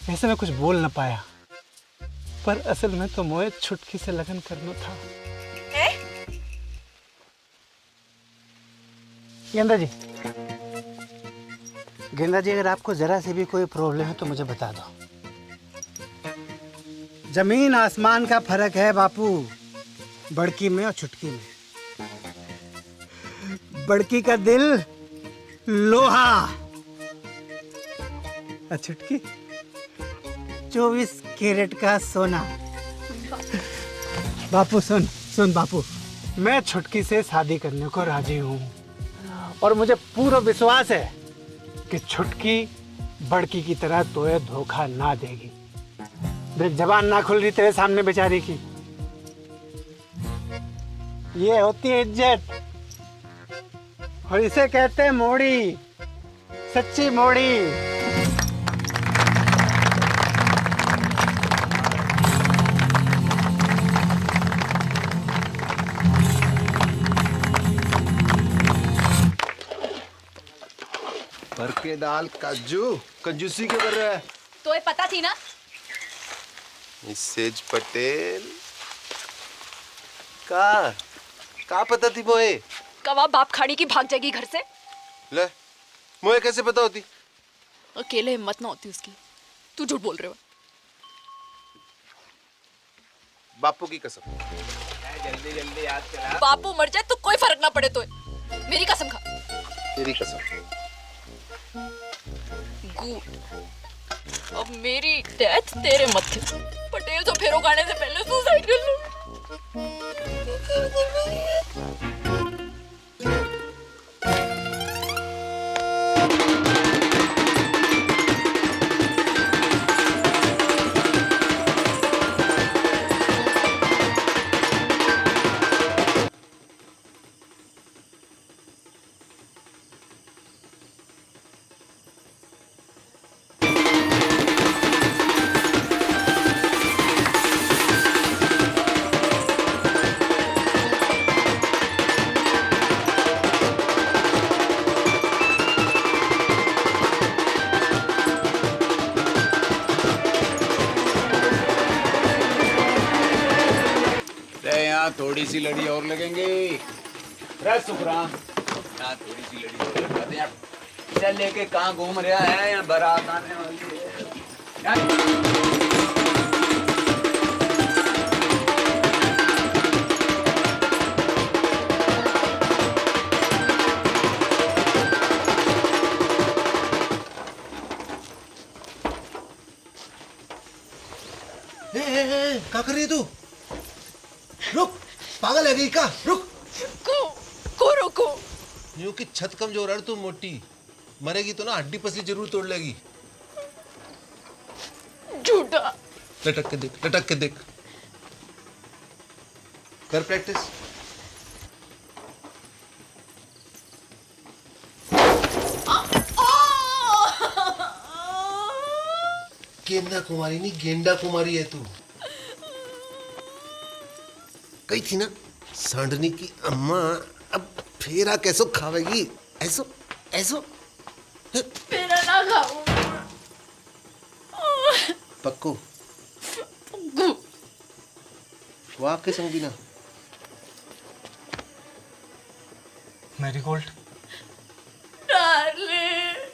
ऐसे मैं कुछ बोल ना पाया, पर असल में तो मोए छुटकी से लगन करना था। गेंदा जी, गेंदा जी, अगर आपको जरा से भी कोई प्रॉब्लम है तो मुझे बता दो। जमीन आसमान का फर्क है बापू, बड़की में और छुटकी में। बड़की का दिल लोहा और छुटकी 24 कैरेट का सोना। बापू सुन सुन बापू, मैं छुटकी से शादी करने को राजी हूँ और मुझे पूरा विश्वास है कि छुटकी बड़की की तरह तोए धोखा ना देगी। देख जबान ना खुल रही तेरे सामने बेचारी की। ये होती है इज्जत और इसे कहते हैं मोड़ी, सच्ची मोड़ी। भर के डाल काजू, कंजूसी क्यों कर रहा है? तो ये पता थी ना? मिसेज पटेल का पता थी मोए? कवा बाप खाड़ी की भाग जाएगी घर से। ले मोए कैसे पता होती? अकेले हिम्मत ना होती उसकी। तू झूठ बोल रहे हो। बापू की कसम। जल्दी जल्दी याद करा। बापू मर जाए तो कोई फर्क ना पड़े तो मेरी कसम खा। तेरी कसम। गुड। अब मेरी डेथ तेरे मत्थे। पटेल तो फेरो खाने से पहले सुसाइड कर लो। थोड़ी सी लड़ी और लगेंगे। सुखराम यहाँ थोड़ी सी लड़ी और लगा दे। चल लेके कहाँ घूम रहा है? यहाँ बारात आने वाली है। क्या कर रही है तू? रुक, पागल है गई का? रुक। को रोको। यूं कि छत कमजोर है तू मोटी, मरेगी तो ना हड्डी पसली जरूर तोड़ लेगी। झूठा। लटक के देख, लटक के देख। कर प्रैक्टिस। गेंदा कुमारी नहीं, गेंडा कुमारी है तू। कही थी ना सांडनी की अम्मा, अब फेरा कैसो खावेगी? ऐसो ऐसो फेरा ना खाऊं। पक्को वाह के संगीना। Marigold. Darling.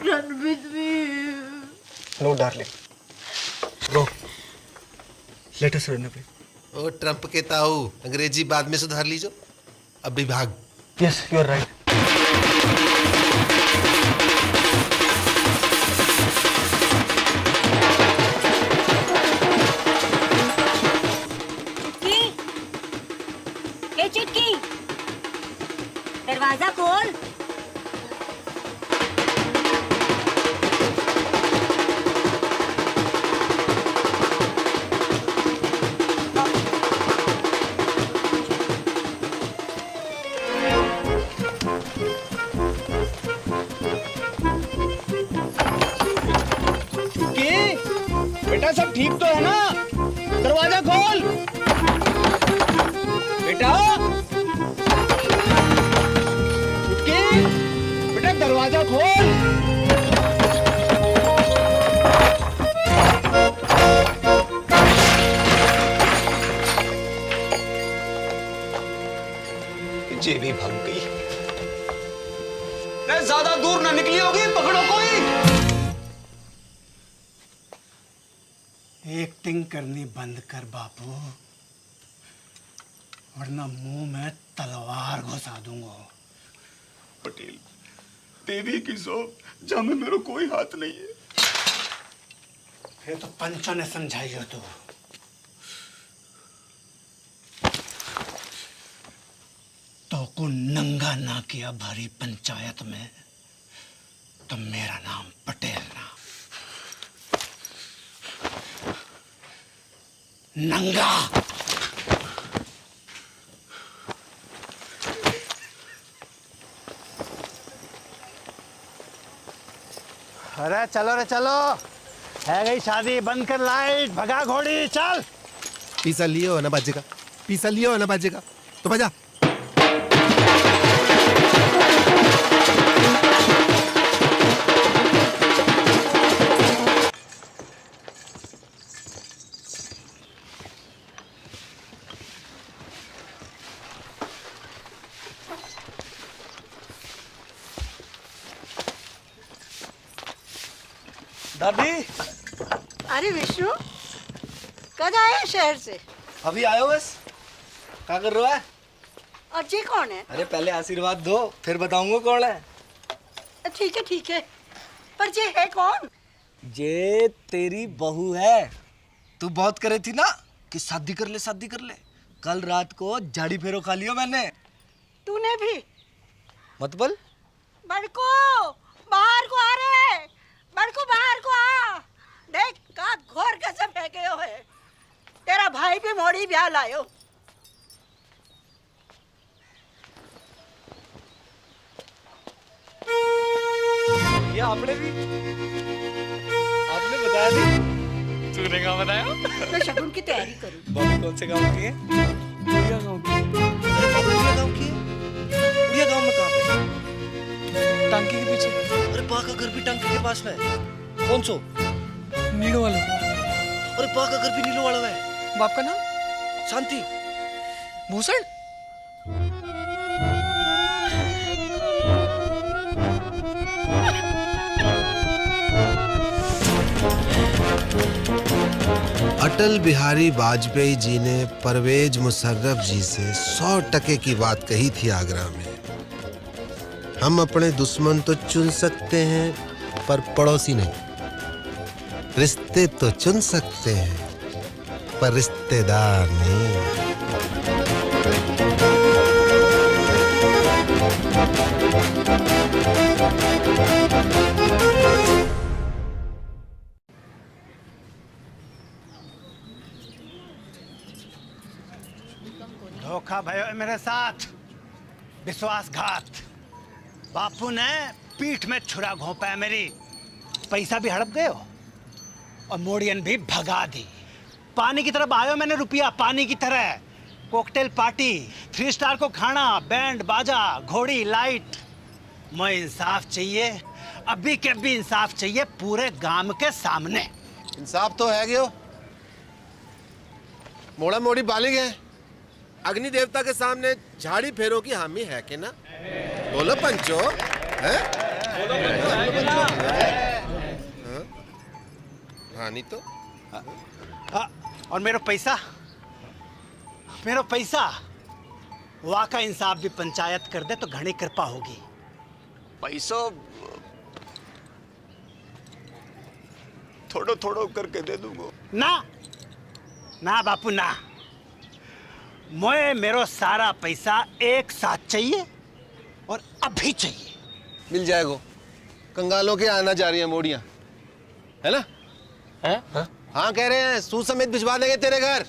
Run with me. No, darling. Go. Let us run away. O Trump के ताऊ, अंग्रेजी बाद में सुधार लीजो, अभी भाग। Yes, you are right. चुटकी, ए चुटकी, दरवाजा खोल। बेटा सब ठीक तो है ना? दरवाजा खोल बेटा। चुटकी, बेटा दरवाजा खोल। जे भी भाग गई। ज्यादा दूर ना निकली होगी, पकड़ो कोई। एक्टिंग करनी बंद कर बापू, वरना मुंह में तलवार घुसा दूंगा। पटेल, देवी की सो जामे मेरा कोई हाथ नहीं है। ये तो पंचों ने समझाई हो तो को नंगा ना किया भारी पंचायत में तो मेरा नाम पटेल ना, नंगा। अरे चलो रे चलो, है गई शादी, बंद कर लाइट, भगा घोड़ी, चल। पिज़्ज़ा लिए हो ना बाजी का? पीसा लिया हो ना बाजे का, तो बजा। दादी, अरे विष्णु, कब आए शहर से? अभी आयो बस। क्या कर रहा है? और ये कौन है? अरे पहले आशीर्वाद दो, फिर बताऊंगा कौन है। ठीक है, पर ये है कौन? ये तेरी बहू है। तू बहुत करे थी ना कि शादी कर ले। कल रात को झाड़ी फेरो खा लियो मैंने। तूने भी? मत बोल। बड़को, बाहर को आ रे। बड़को बाहर को आ। देख का घोर कैसे फेंके हो है। तेरा भाई भी मोड़ी ब्याह लायो। ये आपने बताया नहीं? तूने क्या बताया? मैं शगुन की तैयारी करूं। बाबू कौन से गांव की है? उड़िया गांव की। उड़िया गांव की है? उड़िया गांव में कहाँ पे? टांकी के पीछे। अरे बा का घर भी टांकी के पास में है। कौन सो? नीलो वाला। अरे बा का घर भी नीलो वाला है। बाप का नाम? शांति। भूषण? अटल बिहारी वाजपेयी जी ने परवेज मुशर्रफ जी से 100% की बात कही थी आगरा में। हम अपने दुश्मन तो चुन सकते हैं पर पड़ोसी नहीं। रिश्ते तो चुन सकते हैं पर रिश्तेदार नहीं। धोखा भयो है मेरे साथ, विश्वासघात। बापू ने पीठ में छुरा घोंपा है मेरी। पैसा भी हड़प गए हो और मोड़ियन भी भगा दी। पानी की तरफ आयो मैंने रुपया, पानी की तरह। कॉकटेल पार्टी, 3 स्टार को खाना, बैंड बाजा, घोड़ी लाइट। मैं इंसाफ चाहिए, अभी के भी इंसाफ चाहिए पूरे गांव के सामने। इंसाफ तो है गयो। मोड़ा मोड़ी बालिग है। अग्नि देवता के सामने झाड़ी फेरो की हामी है कि ना? बोलो पंचो, हैं? हाँ नहीं तो। और मेरा पैसा वहाँ का इंसाफ भी पंचायत कर दे तो घनी कृपा होगी। पैसो थोड़ो थोड़ो करके दे दूंगा। ना बापू ना। मोए मेरो सारा पैसा एक साथ चाहिए और अभी चाहिए। मिल जाएगा। कंगालों के आना जा रही है मोड़ियां, है ना? है? हाँ कह रहे हैं, सूद समेत भिजवा देंगे तेरे घर।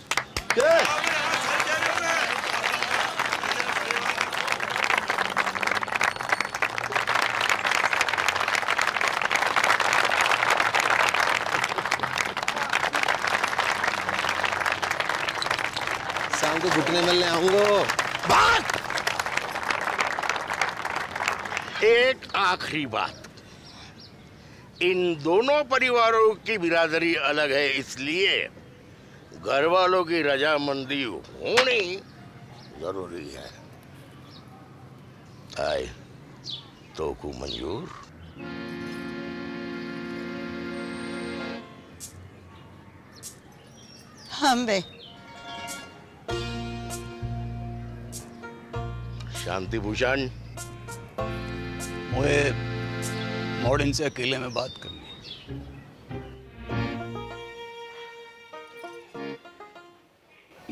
शाम को घुटने मिलने आऊंगा। बात एक आखिरी बात। इन दोनों परिवारों की बिरादरी अलग है, इसलिए घर वालों की रजामंदी होनी जरूरी है। आए तो को मंजूर? हम बे शांति भूषण, मुझे मॉडर्न से अकेले में बात करनी।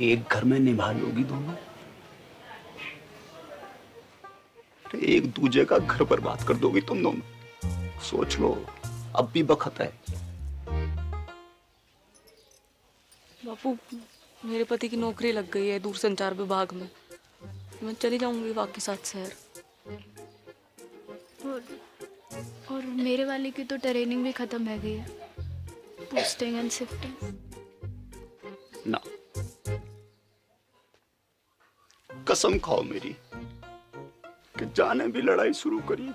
एक घर में निभा लोगी दोनों? एक दूजे का घर बर्बाद कर दोगी तुम दोनों? सोच लो, अब भी वक्त है। बापू, मेरे पति की नौकरी लग गई है दूरसंचार विभाग में। मैं चली जाऊंगी वापस साथ शहर। और मेरे वाले की तो ट्रेनिंग भी खत्म है गई है, पोस्टिंग एंड शिफ्टिंग। ना, कसम खाओ मेरी कि जाने भी लड़ाई शुरू करी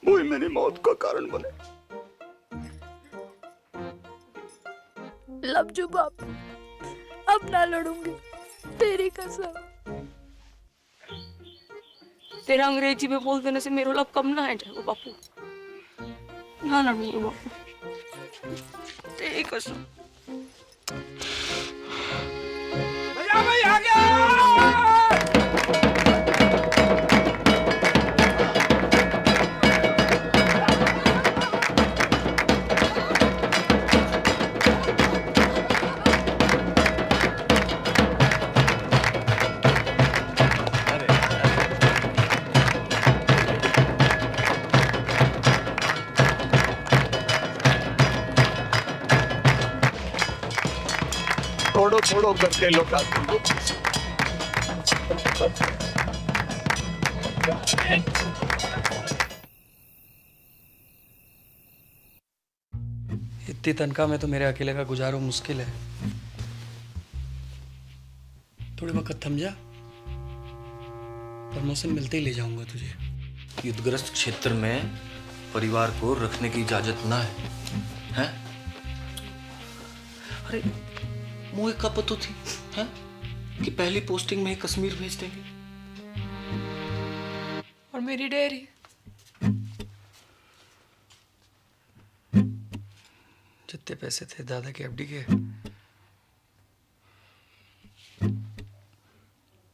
वो ही मेरी मौत का कारण बने। लवजू बाप, अब ना लड़ूंगी, तेरी कसम। तेरा अंग्रेजी में बोल देने से मेरा लब कम ना है जाएगा बापू। ना लड़ूंगी बापू, तेरी कसम। भैया भाई आ गया। थोड़ो थोड़ो करके लौटा दूंगा। इतनी तनख्वाह में तो मेरे अकेले का गुजारो मुश्किल है। थोड़े वक्त थम जा, प्रमोशन मिलते ही ले जाऊंगा तुझे। युद्धग्रस्त क्षेत्र में परिवार को रखने की इजाजत ना है, हैं? अरे मुझे कब पता थी, हैं? कि पहली पोस्टिंग में ही कश्मीर भेज देंगे। और मेरी डेयरी, जितने पैसे थे दादा के एफडी के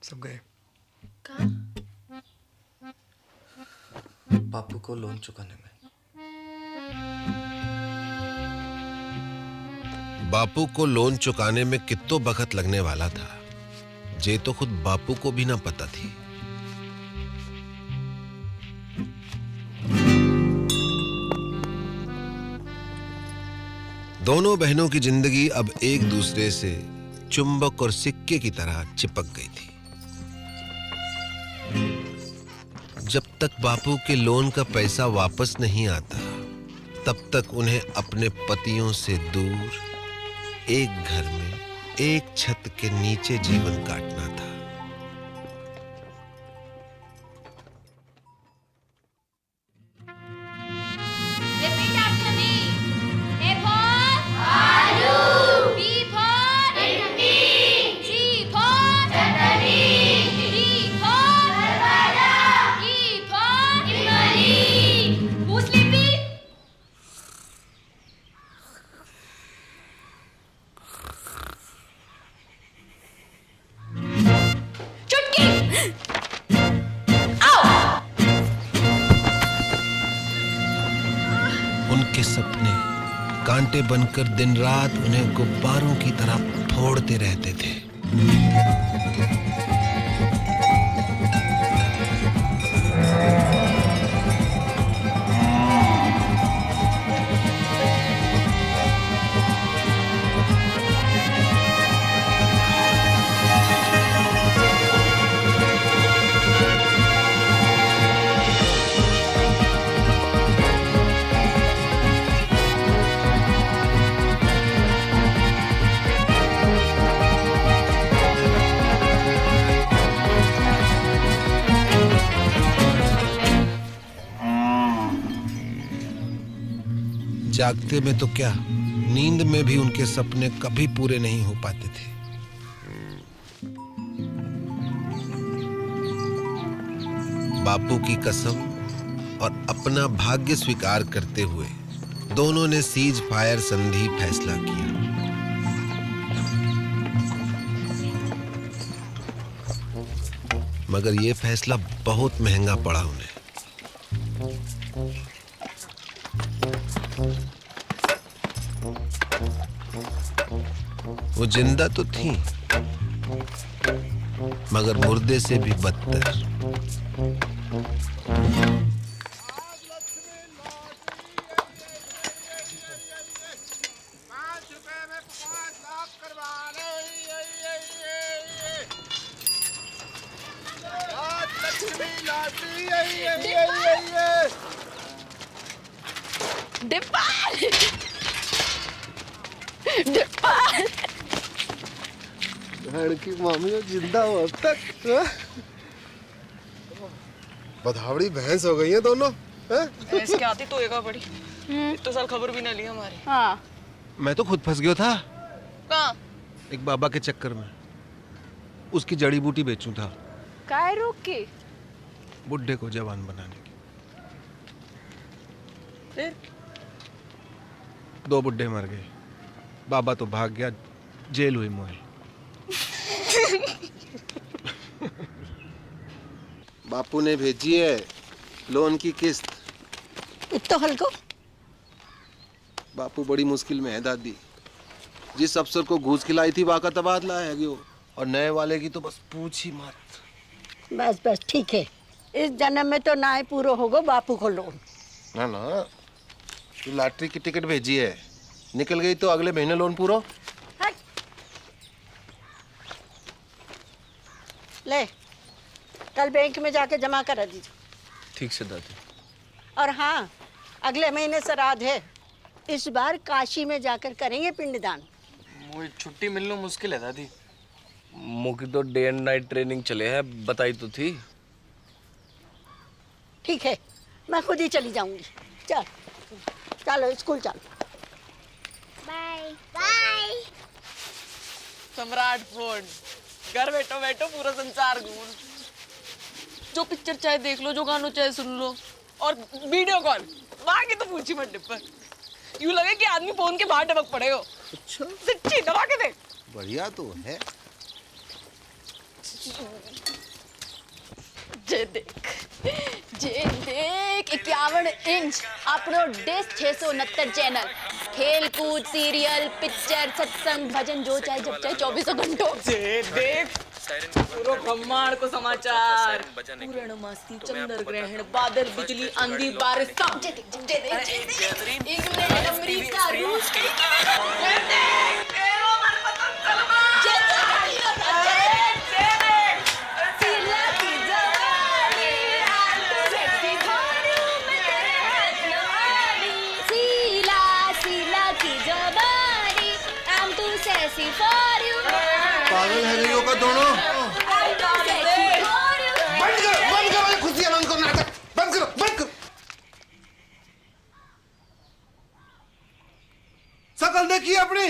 सब गए। बापू को लोन चुकाने में। बापू को लोन चुकाने में कितो वक्त लगने वाला था, जे तो खुद बापू को भी ना पता थी। दोनों बहनों की जिंदगी अब एक दूसरे से चुंबक और सिक्के की तरह चिपक गई थी। जब तक बापू के लोन का पैसा वापस नहीं आता, तब तक उन्हें अपने पतियों से दूर एक घर में एक छत के नीचे जीवन काटना था। Repeat after me. A for आलू, B for भिंडी, C for chutney, D for दरवाजा, E for इमली। Who's sleepy? चुटकी। उनके सपने कांटे बनकर दिन रात उन्हें गुब्बारों की तरह फोड़ते रहते थे। जागते में तो क्या, नींद में भी उनके सपने कभी पूरे नहीं हो पाते थे। बापू की कसम और अपना भाग्य स्वीकार करते हुए दोनों ने सीज फायर संधि फैसला किया। मगर यह फैसला बहुत महंगा पड़ा उन्हें। वो जिंदा तो थी, मगर मुर्दे से भी बदतर। डिप्पल, बहन की मामी जिंदा हो अब तक। हाँ? बधावड़ी भैंस हो गई है दोनों। हाँ? भैंस के आती तो एगा बड़ी। इतने साल खबर भी ना ली हमारी। हाँ। मैं तो खुद फंस गया था कहाँ? एक बाबा के चक्कर में। उसकी जड़ी बूटी बेचूं था काय रोक के? बुड्ढे को जवान बनाने की। फिर 2 बुड्ढे मर गए, बाबा तो भाग गया, जेल हुई मोए। बापू ने भेजी है लोन की किस्त। इतना हल्को? बापू बड़ी मुश्किल में है दादी। जिस अफसर को घूस खिलाई थी वाका तबादला है गयो, और नए वाले की तो बस पूछ ही मत। बस बस ठीक है, इस जन्म में तो ना ही पूरा होगा बापू को लोन। ना ना, तू लॉटरी की टिकट भेजी है, निकल गई तो अगले महीने लोन पूरा। ले, कल बैंक में जाके जमा करा दीजिए। ठीक से दादी। और हाँ, अगले महीने श्राद्ध है, इस बार काशी में जाकर करेंगे पिंडदान। मुझे छुट्टी मिलना मुश्किल है दादी। मुझे तो डे एंड नाइट ट्रेनिंग चले है, बताई तो थी। ठीक है, मैं खुद ही चली जाऊंगी। चल चलो स्कूल चलो। Bye bye. सम्राट फोन, घर बैठो बैठो पूरा संसार घूम। जो पिक्चर चाहे देख लो, जो गानों चाहे सुन लो, और वीडियो कॉल। बाकी तो पूछी मत डिब्बा। यूं लगे कि आदमी फोन के बाहर टपक पड़े हो। अच्छा सच्ची, दबा के देख। बढ़िया तो है। जे देख 51 इंच अपनो डिश 669 चैनल, खेल कूद, सीरियल, पिक्चर, सत्संग, भजन, जो चाहे जब चाहे 24 घंटों। जे देख पूरा ब्रह्मांड को समाचार, पूर्ण मासी, चंद्र ग्रहण, बादल, बिजली, आंधी, बारिश, सब जे देख। इंग्लैंड, अमेरिका, रूस, पागल है गई का दोनों। बंद करो खुशी आनंद को नाटक, बंद करो। शकल देखिए अपनी,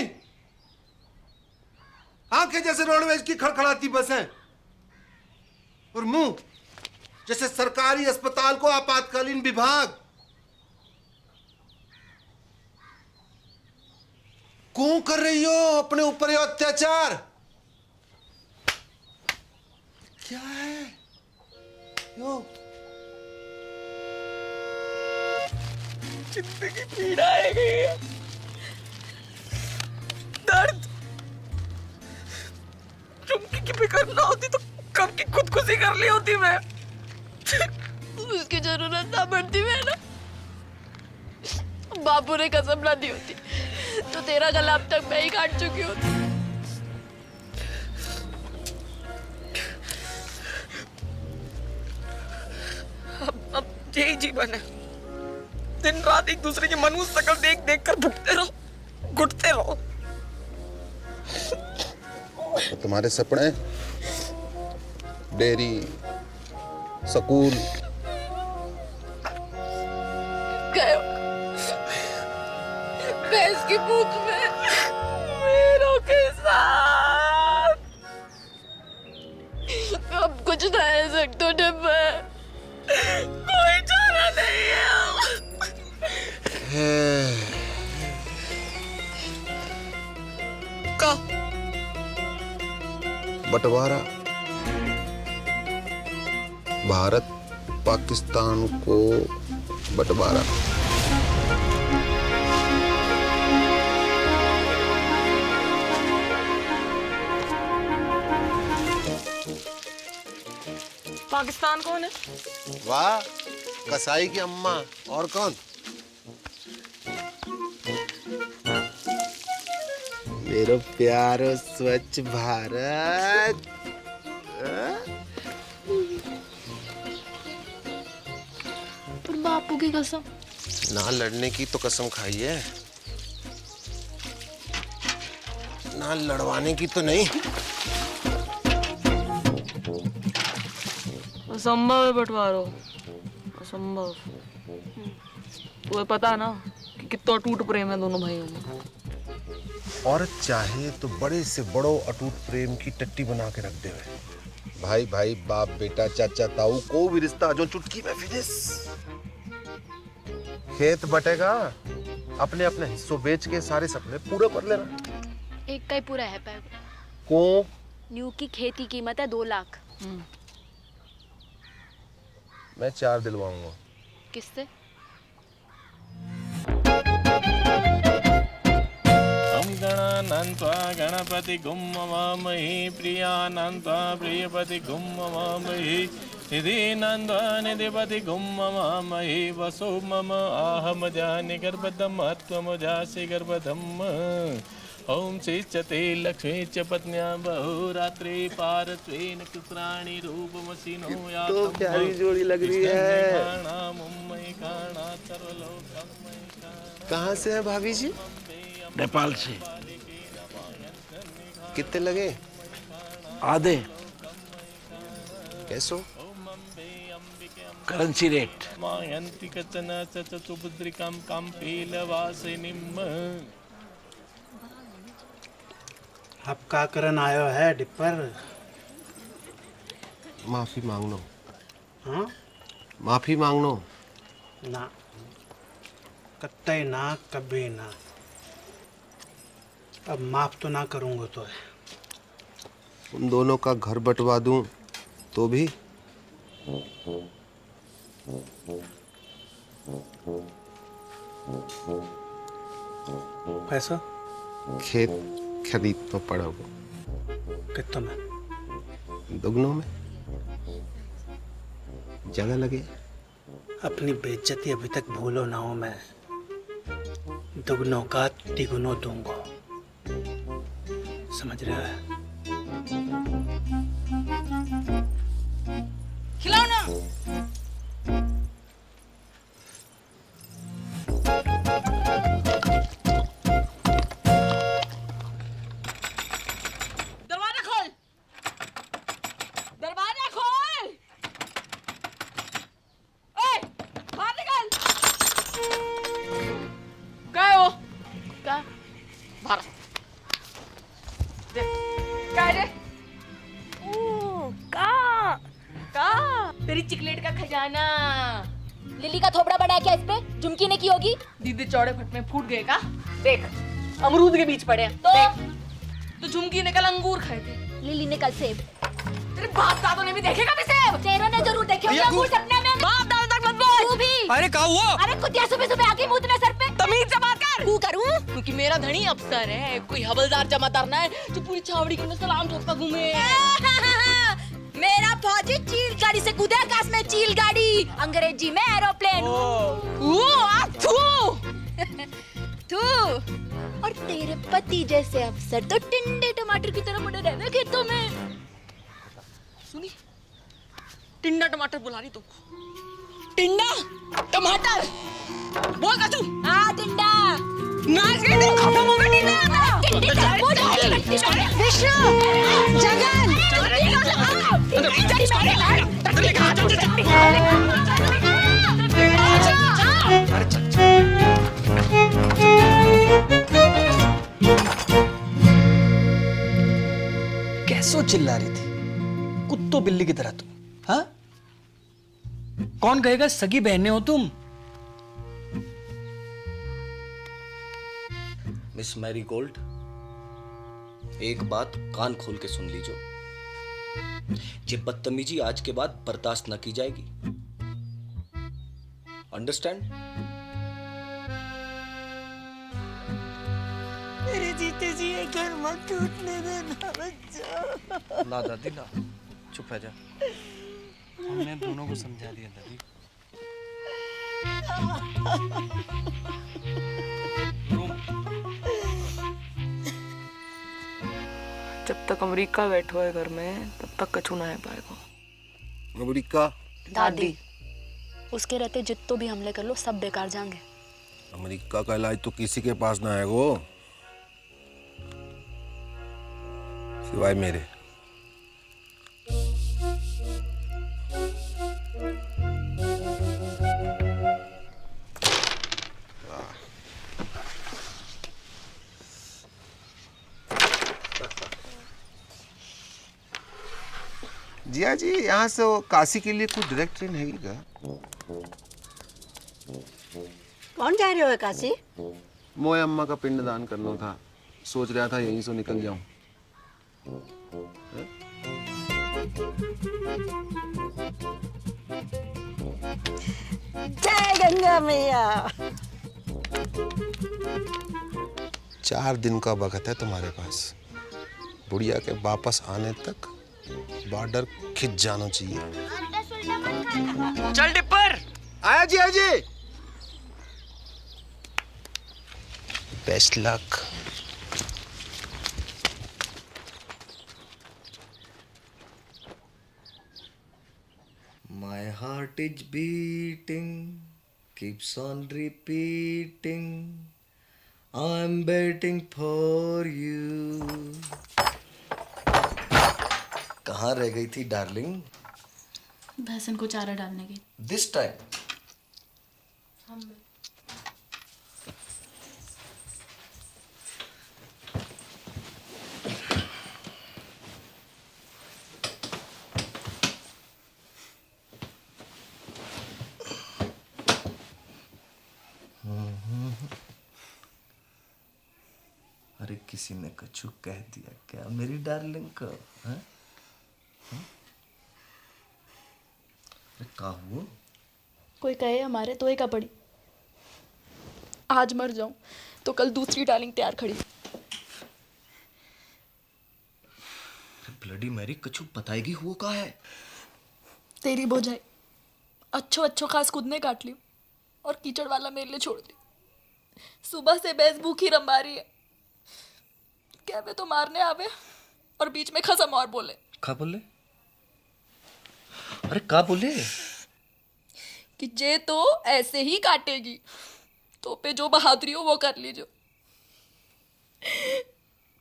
आंखें जैसे रोडवेज की खड़खड़ाती बसें, और मुंह जैसे सरकारी अस्पताल को आपातकालीन विभाग। क्यों कर रही हो अपने ऊपर ये अत्याचार? क्या है यो? जिंदगी पीड़ा है गई, दर्द। चुमकी की फिक्र ना होती तो कब की खुदकुशी कर ली होती मैं। उसकी जरूरत ना पड़ती मैं ना, बापू ने कसम ना दी होती तो तेरा गला अब तक मैं ही काट चुकी होती। अब यही जीवन है, दिन रात एक दूसरे की मनुष्य शक्ल देख देख कर भुगते रहो, घुटते रहो। तुम्हारे सपने, डेयरी, स्कूल, भैंस की पूंछ में मेरों के साथ अब कुछ ना है सकते डिब्बा, कोई चारा नहीं है। का बंटवारा, भारत पाकिस्तान को बंटवारा। पाकिस्तान कौन है? वाह, कसाई की अम्मा। और कौन? मेरा प्यारो स्वच्छ भारत। पर बापू की कसम। ना लड़ने की तो कसम खाई है, ना लड़वाने की तो नहीं। असंभव है बंटवारो, असंभव। तुम्हें पता है ना कि कितना अटूट प्रेम है दोनों भाइयों में। औरत चाहे तो बड़े से बड़ो अटूट प्रेम की टट्टी बना के रख दे। भाई भाई, बाप बेटा, चाचा ताऊ, को भी रिश्ता जो चुटकी में फिनिश। खेत बटेगा, अपने अपने हिस्सों बेच के सारे सपने पूरे कर लेना। एक का ही पूरा है पैर को न्यू की खेती कीमत है 2 लाख। मैं 4 दिलवाऊंगा। किससे? गणानन्त्वा गणपति गुम ममामहि प्रियानन्त्वा प्रियपति गुम ममामहि निधिनन्त्वा निधिपति गुम ममामहि वसो मम आहम जानि गर्भदम त्वमजासि गर्भदम। ओम श्रीचते लक्ष्मी च पत्न्या बहुरात्रि पारत्वेन कुत्राणि रूपमसिनो या तो प्यारी जोड़ी लग रही है। कहाँ से है भाभी जी? नेपाल से। कितने लगे? आधे कैसो? Currency rate. मायन्ति कचन चतुर्भुद्रिकं कम्पीलवासिनीं। अब का करन आयो है डिपर? माफी मांग लो। हाँ? माफी मांग लो। ना, कत्ते ना, कभी ना। अब माफ तो ना करूंगा तो है। उन दोनों का घर बंटवा दूं तो भी? पैसा? खेत खरीद तो पड़ा वो। कितना में? दुगनों में। जगह लगे। अपनी बेइज्जती अभी तक भूलो ना हो। मैं दुगनों का तिगुनों दूंगा, समझ रहे हो? खिलाओ ना। दरवाजा खोल, दरवाजा खोल। ओए, बाहर निकल। क्या है वो? क्या? बाहर। क्या है रे? का तेरी चिकलेट का खजाना। लिली का थोबड़ा बड़ा है क्या इस पे? झुमकी ने की होगी। दीदी चौड़े फट में फूट गए का? देख, अमरूद के बीच पड़े हैं। तो झुमकी ने कल अंगूर खाए थे, लिली ने कल सेब। तेरे बाप दादो ने भी देखे कभी सेब? तेरे ने जरूर देखे होंगे अंगूर सपने में। बाप दादो तक मत बोल। तू भी। अरे क्या हुआ? अरे कुतिया सुबह सुबह आके मुंह सर पे। तमीज से बात कर। तू करूं? क्योंकि मेरा धनी अफसर है, कोई हवलदार जमादार ना है जो पूरी छावड़ी के में सलाम ठोकता घूमे। मेरा फौजी चील गाड़ी से कूदे आकाश में, चील गाड़ी, अंग्रेजी में एरोप्लेन। तू और तेरे पति जैसे अफसर तो टिंडे टमाटर की तरह बड़े रहने खेतों में। सुनी, टिंडा टमाटर बुला रही तो। टिंडा टमाटर बोल का तू। हाँ टिंडा। नाच के तो खत्म हो गया टिंडा। विष्णु, जगन, कैसो चिल्ला रही थी कुत्तो बिल्ली की तरह तुम? हाँ, कौन कहेगा सगी बहनें हो तुम? मिस मैरी गोल्ड, एक बात कान खोल के सुन लीजो। ये बदतमीजी आज के बाद बर्दाश्त न की जाएगी। अंडरस्टैंड? मेरे जीते जी ये घर मत टूटने देना बच्चा। ना दादी ना, चुप रह जा। हमने दोनों को समझा दिया दादी। जब तक अमेरिका बैठो है घर में, तब तक कछु ना है पाएगा। अमेरिका? दादी, उसके रहते जित्तो भी हमले कर लो सब बेकार जाएंगे। अमेरिका का इलाज तो किसी के पास ना है वो, सिवाय मेरे। जिया जी यहाँ से वो काशी के लिए कोई डायरेक्ट ट्रेन है क्या? कौन जा रहे हो काशी? मोए अम्मा का पिंडदान करना था, सोच रहा था यहीं से निकल जाऊं। जय गंगा मैया। 4 दिन का वक्त है तुम्हारे पास। बुढ़िया के वापस आने तक बॉर्डर खिंच जाना चाहिए। चल डिपर। आया जी, आया जी। Best luck. My heart is beating, keeps on repeating. I'm waiting for you. कहाँ रह गई थी डार्लिंग? भैंसन को चारा डालने की। This time. अरे किसी ने कछु कह दिया क्या मेरी डार्लिंग को? हैं? अरे का हुआ? कोई कहे हमारे तो एक पड़ी। आज मर जाऊं तो कल दूसरी डार्लिंग तैयार खड़ी। ब्लडी मैरी कछु बताएगी हुआ का है? तेरी बोझाई अच्छो अच्छो खास खुद ने काट ली और कीचड़ वाला मेरे लिए छोड़ दी। सुबह से भैंस भूखी रंबा रही है। कहवे तो मारने आवे और बीच में खसम और बोले। का बोले? अरे का बोले? कि जे तो ऐसे ही काटेगी तो पे जो बहादुरी हो वो कर लीजो।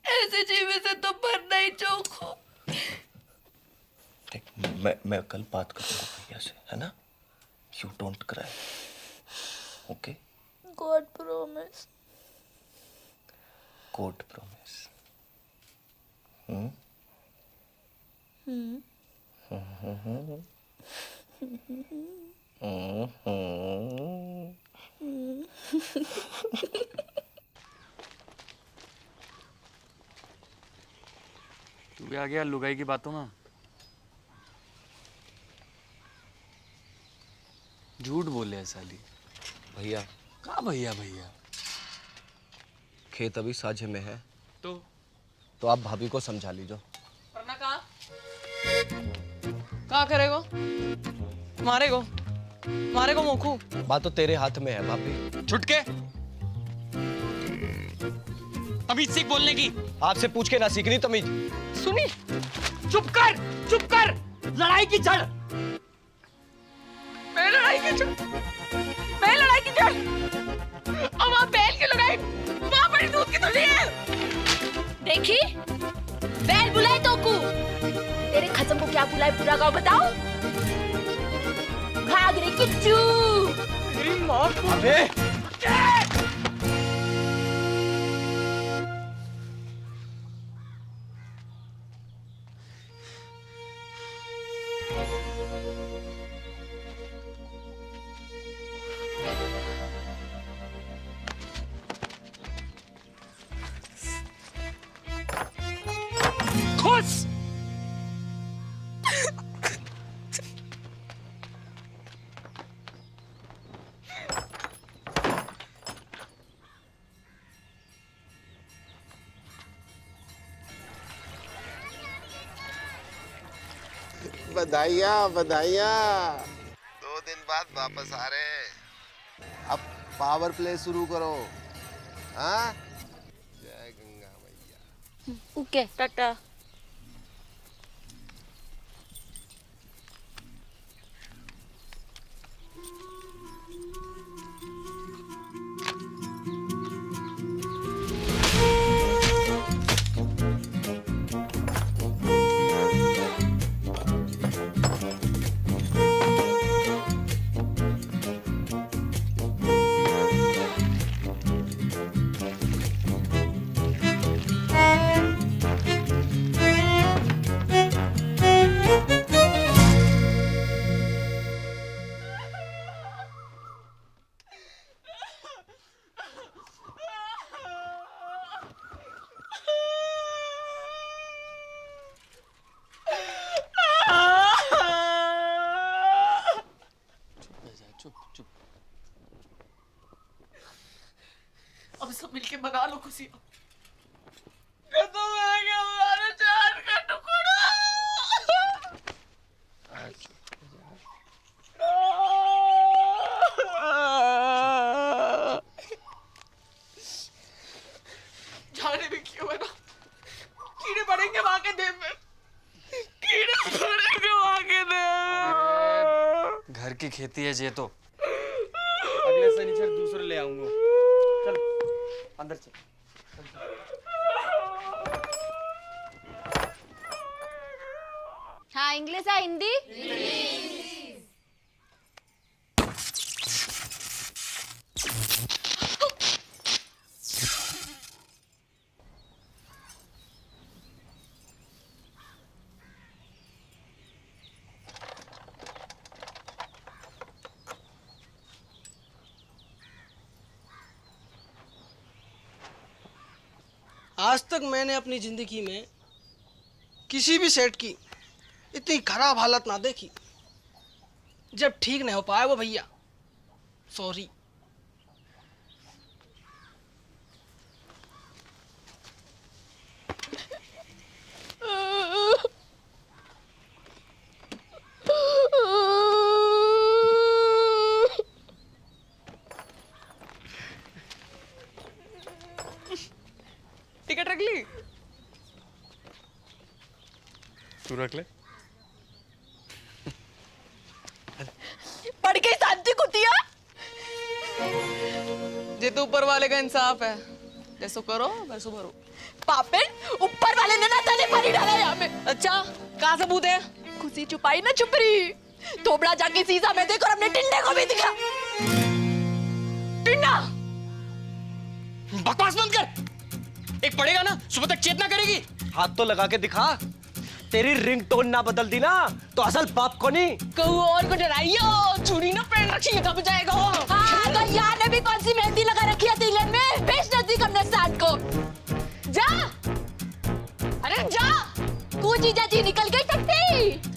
ऐसे जीवे से तो मरना ही चौक हो। मैं कल बात करूंगा भैया से, है ना? You don't cry, okay? God promise. God promise. तू भी आ गया लुगाई की बातों में। झूठ बोले है साली। भैया का भैया भैया? खेत अभी साझे में है तो आप भाभी को समझा लीजो। वरना का करेगो? मारेगो मोखू। बात तो तेरे हाथ में है भाभी। छुटके तमीज सीख बोलने की। आपसे पूछ के ना सीखनी तमीज। सुनी? चुप कर। लड़ाई की जड़। मैं लड़ाई की जड़। और वहाँ बैल की लड़ाई, वहाँ बड़ी दूध की थैली है। देखी बैल बुलाए तो कू तेरे खसम को क्या बुलाए पूरा गाँव बताओ। घाघरे किच्चू। तेरी माँ को। अबे खुश। बधाइयाँ 2 दिन बाद वापस आ रहे हैं। अब पावर प्ले शुरू करो। हाँ? जय गंगा मैया। ओके टाटा। मिलके मना लो खुशियाँ। खत्म हो गया हमारा जान का टुकड़ा। जाने भी क्यों है ना, कीड़े पड़ेंगे वहां के देह में, कीड़े पड़ेंगे वहां के देह। घर की खेती है ये तो। अगले शनिचर दूसरे ले आऊंगा। चल अंदर चल। हाँ इंग्लिश है हिंदी? आज तक मैंने अपनी जिंदगी में किसी भी सेट की इतनी खराब हालत ना देखी। जब ठीक नहीं हो पाया वो भैया, सॉरी। टिकट रख ली? तू रख ले। पढ़ के शांति कुतिया। ये तो ऊपर वाले का इंसाफ है, जैसो करो वैसो भरो। पापेन ऊपर वाले ने ना तने पानी डाला यहाँ में। अच्छा कहाँ सबूत है? खुशी छुपाई ना छुपरी। थोबड़ा जाके शीशा में देखो और अपने टिंडे को भी दिखा। टिंडा बकवास बंद कर। एक पड़ेगा ना सुबह तक चेतना करेगी। हाथ तो लगा के दिखा। तेरी रिंगटोन ना बदल दी ना तो असल बाप को नहीं कहू और को डराइयो। चूड़ी ना पहन रखी है, कब जाएगा वो? हाँ तो यहाँ ने भी कौन सी मेहंदी लगा रखी है तिलक में? बेच नजदीक हमने साथ को। जा, अरे जा। कूची जाची निकल गई टट्टी।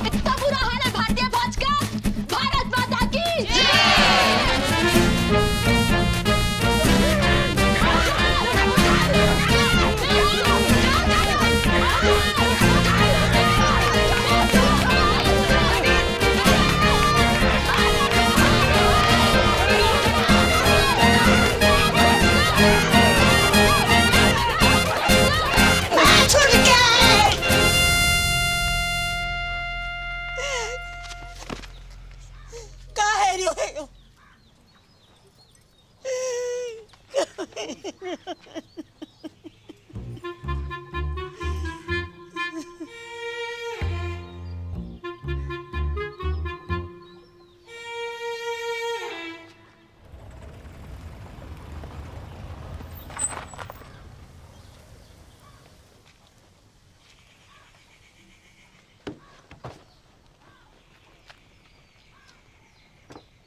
इतना बुरा हाल है भारतीय फौज का। भारत माता की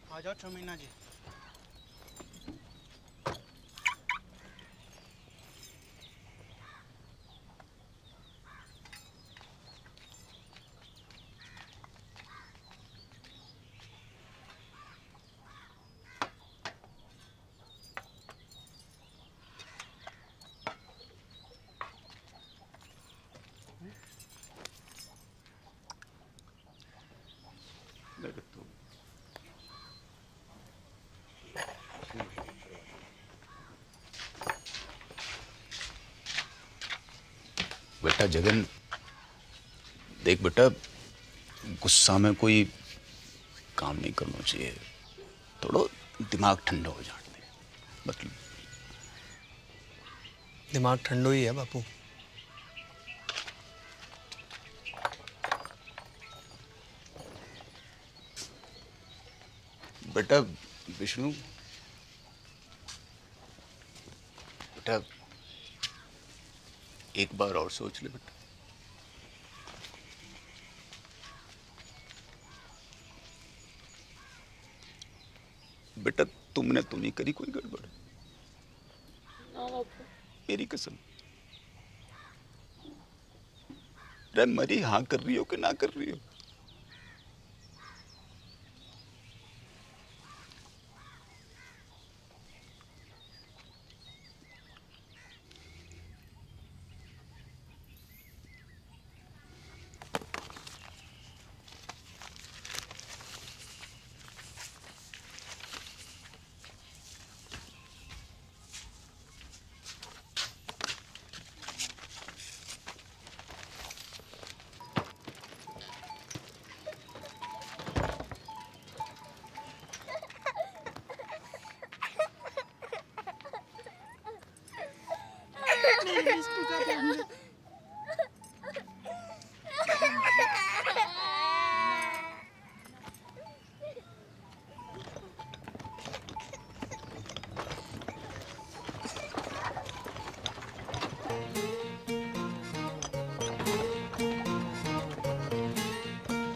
आ जाओ चमीना जी। बेटा जगन, देख बेटा, गुस्सा में कोई काम नहीं करना चाहिए। थोड़ा दिमाग ठंडा हो जाने दे। मतलब दिमाग ठंडो ही है बापू। बेटा विष्णु, बेटा एक बार और सोच ले बेटा। बेटा तुमने तो नहीं करी कोई गड़बड़? मेरी कसम। रे मरी हाँ कर रही हो कि ना कर रही हो?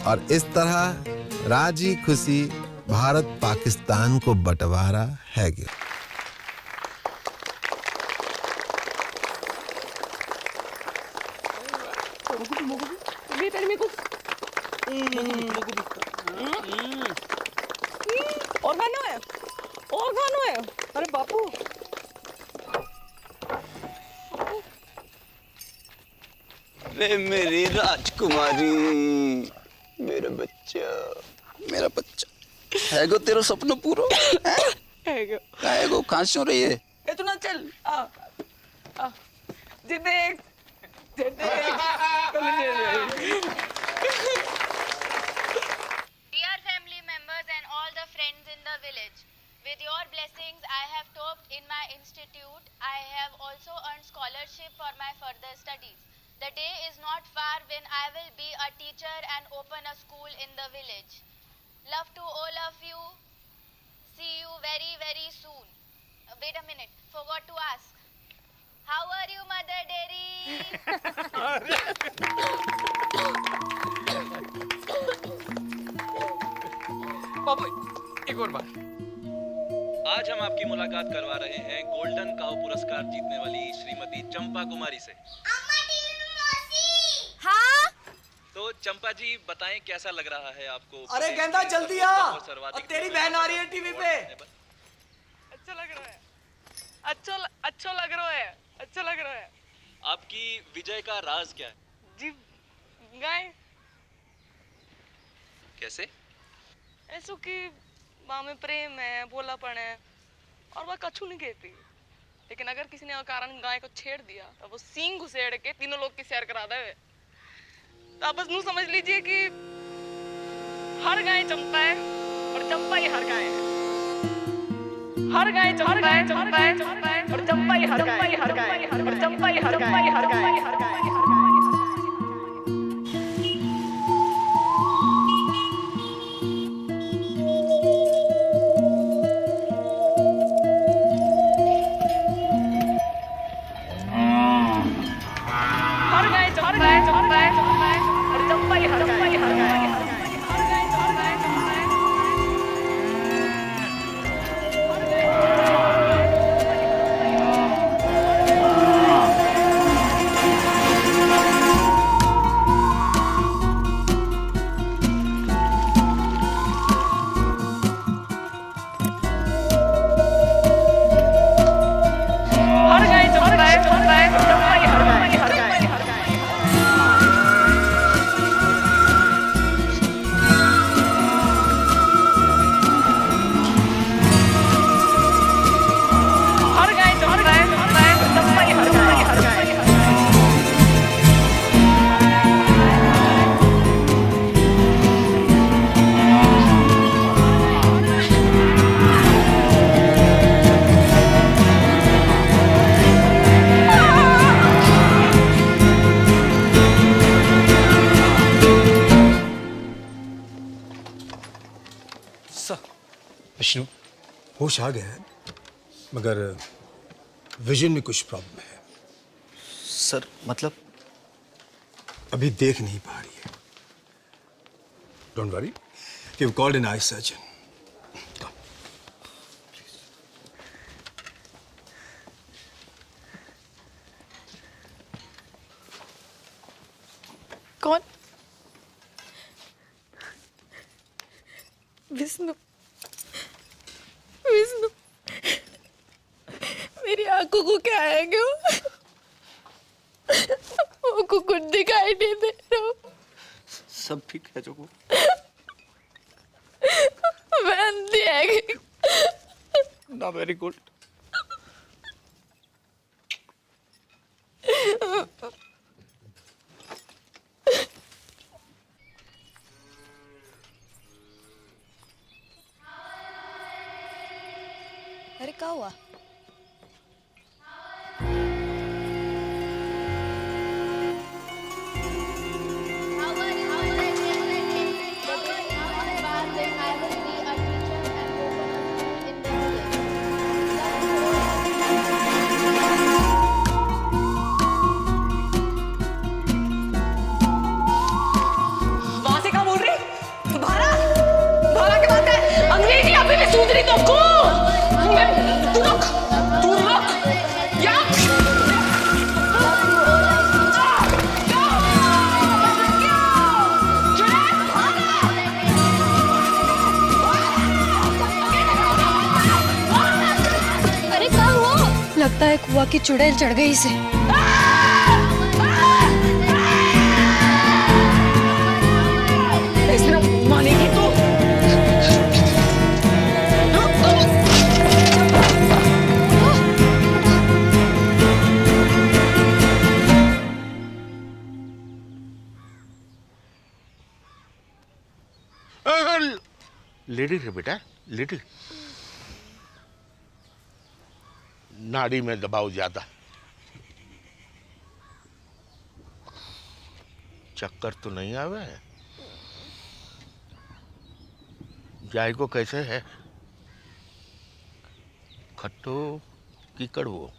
और इस तरह राजी खुशी भारत पाकिस्तान को बंटवारा है गया। और खानो है, और खानो है। अरे बापू रे मेरी राजकुमारी, मेरा बच्चा, मेरा बच्चा है गो, तेरा सपना पूरा है गो। कहाँ से हो रही है? ए तू ना चल, आ जे देख Dear family members and all the friends in the village, with your blessings I have topped in my institute. I have also earned scholarship for my further studies. The day is not far when I will be a teacher and open a school in the village. Love to all of you. See you very, very soon. Wait a minute, forgot to ask. How are you, Mother Dairy? बाबू एक और बार। आज हम आपकी मुलाकात करवा रहे हैं golden cow पुरस्कार जीतने वाली श्रीमती चंपा कुमारी से। हाँ? तो चंपा जी बताएं कैसा लग रहा है आपको? अरे गेंदा जल्दी आ, और तेरी बहन आ रही है टीवी पे। अच्छा लग रहा है, अच्छा लग रहा है, अच्छा लग रहा है। आपकी विजय का राज क्या है? जी गाय कैसे? ऐसो कि माँ में प्रेम है, भोलापन है और वह कछु नहीं कहती। लेकिन अगर किसी ने कारण गाय को छेड़ दिया तो वो सींग घुसेड़ के तीनों लोग की सैर करा देवे। तो आप बस नू समझ लीजिए कि हर गाय चंपा है और चंपा ही हर गाय है। हर गाय चंपा है और चंपा ही हर गाय है, और चंपा ही हर गाय है। विष्णु होश आ गया है, मगर विजन में कुछ प्रॉब्लम है। सर मतलब? अभी देख नहीं पा रही है। Don't worry, we called an eye surgeon. कौन? विष्णु। विष्णु, मेरी आंखों को क्या है क्यों? वो को कुछ दिखाई नहीं दे रहा। सब ठीक है जोगू? मैं अंधी है कि? ना, वेरी गुड। अरे क्या हुआ? वहां से क्या बोल रही? भारा? भारा की बात है? अंग्रेजी अभी भी सूझ रही तुमको? तू रुक, तू रुक। या? अरे क्या हुआ? लगता है कुआ की चुड़ैल चढ़ गई इसे। इसने मानेगी तू? लिटिल है बेटा, लिटिल। नाड़ी में दबाव ज्यादा। चक्कर तो नहीं आवे? जाय को कैसे है? खट्टो की कड़वो?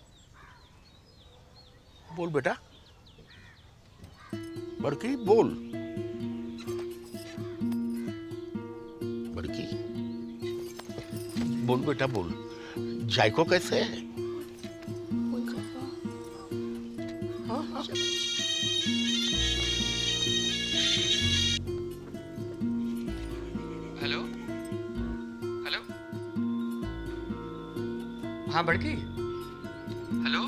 बोल बेटा, बड़की बोल। बड़की बोल बेटा बोल। जायको कैसे है? हेलो हेलो, हाँ बड़की, हेलो,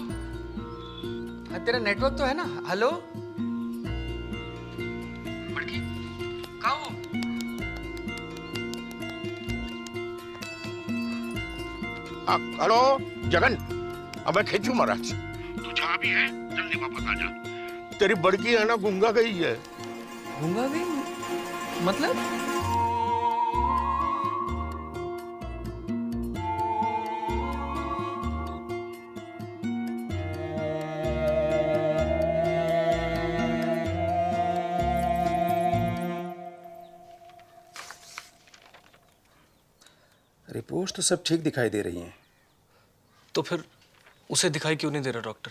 हाँ तेरा नेटवर्क तो है ना? हेलो बड़की, कहाँ हो? हेलो जगन, अब मैं खींचू महाराज। तू जहाँ भी है जल्दी वापस आ जा। तेरी बड़की है ना गूंगा गई है। गूंगा गई? मतलब? रिपोर्ट्स तो सब ठीक दिखाई दे रही हैं। तो फिर उसे दिखाई क्यों नहीं दे रहा डॉक्टर?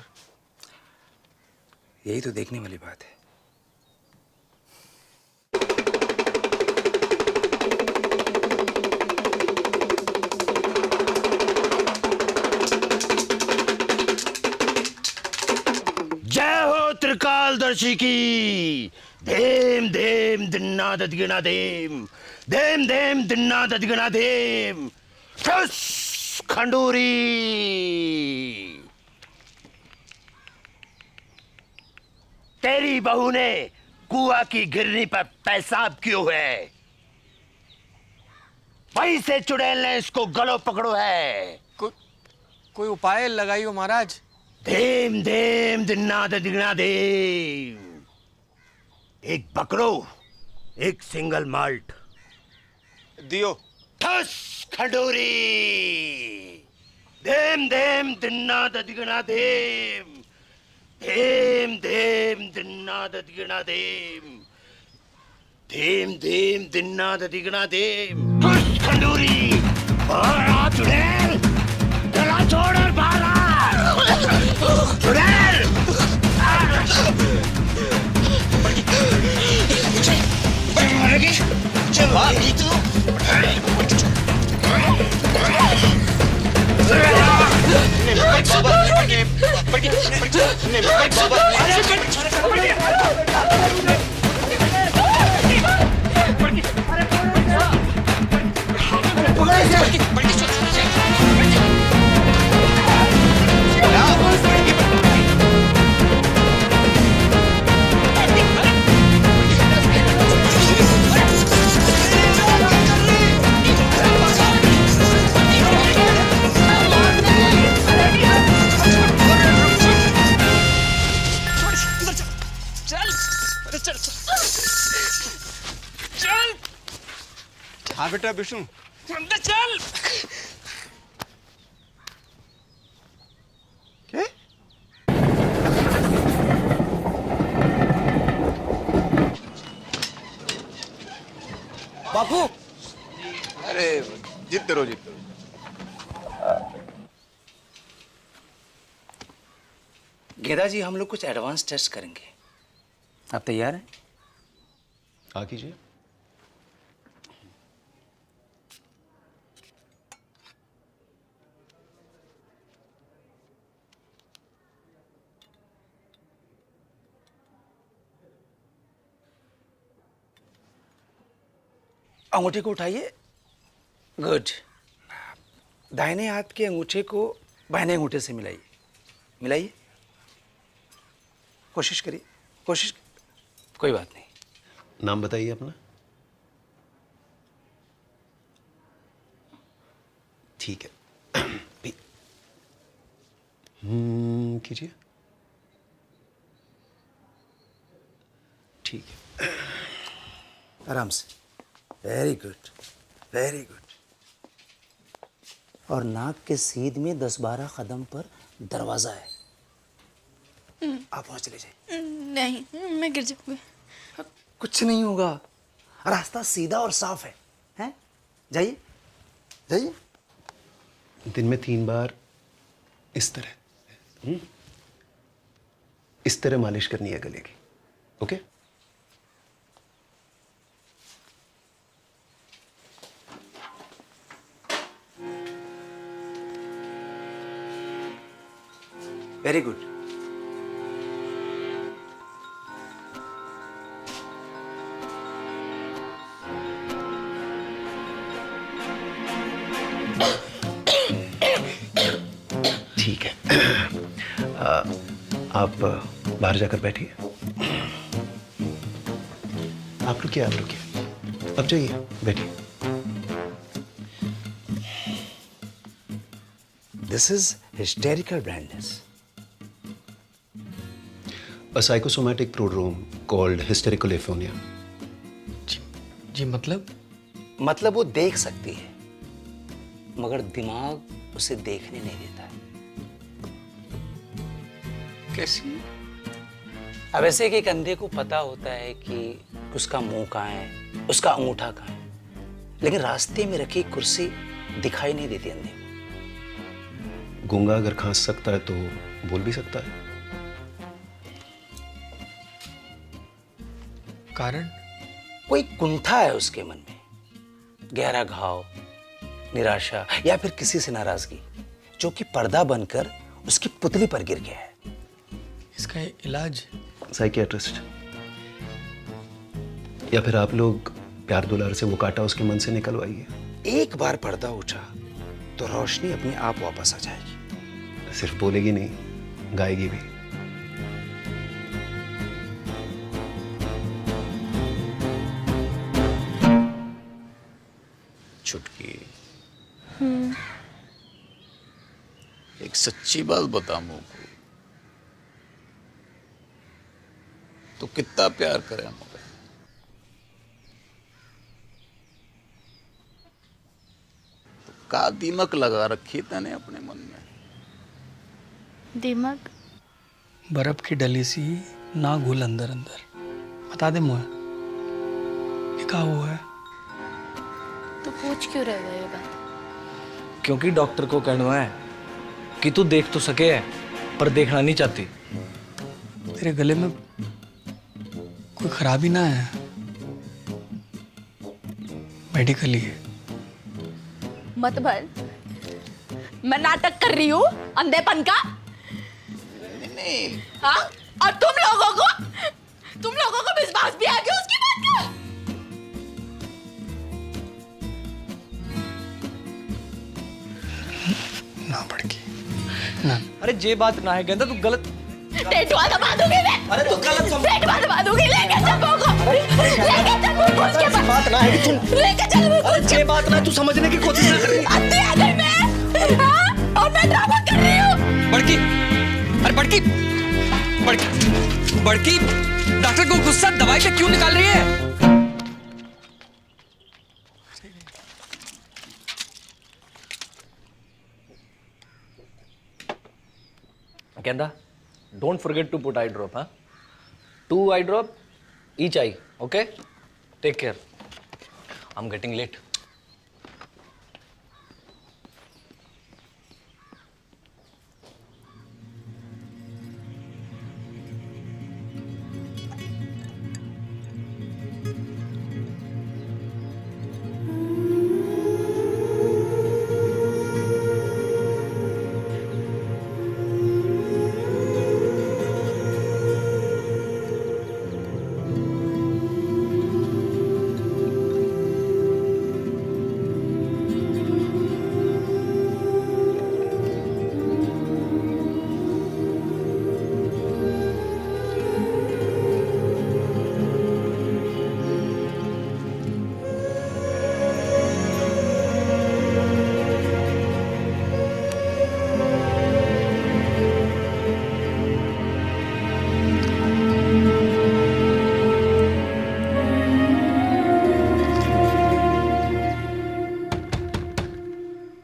यही तो देखने वाली बात है। जय हो त्रिकालदर्शी की। धेम धेम दिन्ना ददगिना धेम, धेम धेम दिन्ना ददगिना धेम। ठुस खंडूरी। तेरी बहू ने कुआ की गिरनी पर पेशाब क्यों है? वहीं से चुड़ैल ने इसको गलो पकड़ो है। कोई उपाय लगाइयो महाराज। धेम धेम दिन्ना ददिगना धेम। एक बकरो, एक सिंगल माल्ट दियो। ठस खंडूरी। धेम धेम दिन्ना ददिगना धेम, धेम धेम दिन्ना ददिगना धेम, धेम धेम दिन्ना ददिगना धेम। ठस खंडूरी। और चुड़ैल, चला छोड़ और बाहर आ। हाँ बेटा विष्णु, अंदर चल। क्या? बापू, अरे जीतते रहो जीतते रहो। गेदा जी, हम लोग कुछ एडवांस टेस्ट करेंगे, आप तैयार हैं? हाँ कीजिए। अंगूठे को उठाइए। गुड। दाहिने हाथ के अंगूठे को बाएं अंगूठे से मिलाइए। मिलाइए, कोशिश करिए, कोशिश। कोई बात नहीं। नाम बताइए अपना। ठीक है। कीजिए। ठीक है। आराम से। Very good, very good. और नाक के सीध में 10-12 कदम पर दरवाजा है, आप वहां चले जाइए। नहीं, मैं गिर जाऊंगी। कुछ नहीं होगा, रास्ता सीधा और साफ है, हैं? जाइए, जाइए। दिन में 3 बार इस तरह इस तरह मालिश करनी है गले की। ओके? Very good. ठीक है। आप बाहर जाकर बैठिए। आप रुकिए, आप रुकिए। अब जाइए, बैठिए। This is hysterical blindness. A psychosomatic prodrome called hysterical aphonia. जी मतलब वो देख सकती है, मगर दिमाग उसे देखने नहीं देता है। कैसी? अब ऐसे कि एक अंधे को पता होता है कि उसका मुंह कहाँ है, उसका अंगूठा कहाँ है, लेकिन रास्ते में रखी कुर्सी दिखाई नहीं देती अंधे को। गूंगा अगर खांस सकता है तो बोल भी सकता है। कारण? कोई कुंठा है उसके मन में, गहरा घाव, निराशा या फिर किसी से नाराजगी, जो कि पर्दा बनकर उसकी पुतली पर गिर गया है। इसका इलाज? साइकियाट्रिस्ट, या फिर आप लोग प्यार दुलार से वो कांटा उसके मन से निकलवाइए। एक बार पर्दा उठा तो रोशनी अपने आप वापस आ जाएगी। सिर्फ बोलेगी नहीं, गाएगी भी। छुटकी, एक सच्ची बात बता मुझको, तो कितना प्यार करे मुझे? तो का दीमक लगा रखी तने अपने मन में? दिमाग? बर्फ की डली सी ना घुल अंदर अंदर। बता दे मुझे, ये क्या हुआ है? तो पूछ क्यों रहे हो ये बात? क्योंकि डॉक्टर को कहना है कि तू देख तो सके है। पर देखना नहीं चाहती। तेरे गले में कोई खराबी ना है? मेडिकली मत भर, मैं नाटक कर रही हूँ अंधेपन का। हाँ? और तुम लोगों को विश्वास भी आ गया उसकी बात का। ना बड़की ना। अरे जे बात ना है गेंदा, तू गलत टेटुआ दबा दूंगी मैं। अरे तू गलत समझ। टेटुआ दबा दूंगी, लेके चल मुझको, लेके चल मुझको उसके पास। बात ना है कि तू लेके चल मुझको। अरे जे बात ना है, तू समझने की कोशिश ना कर। अति आ गई मैं, हाँ? और मैं ड्रामा कर रही हूँ। बड़की, अरे बड़की, बड़की, डॉक्टर को गुस्सा दवाई पे क्यों निकाल रही है? गेंदा, don't forget to put eye drop, huh? 2 eye drop each eye, okay? Take care. I'm getting late.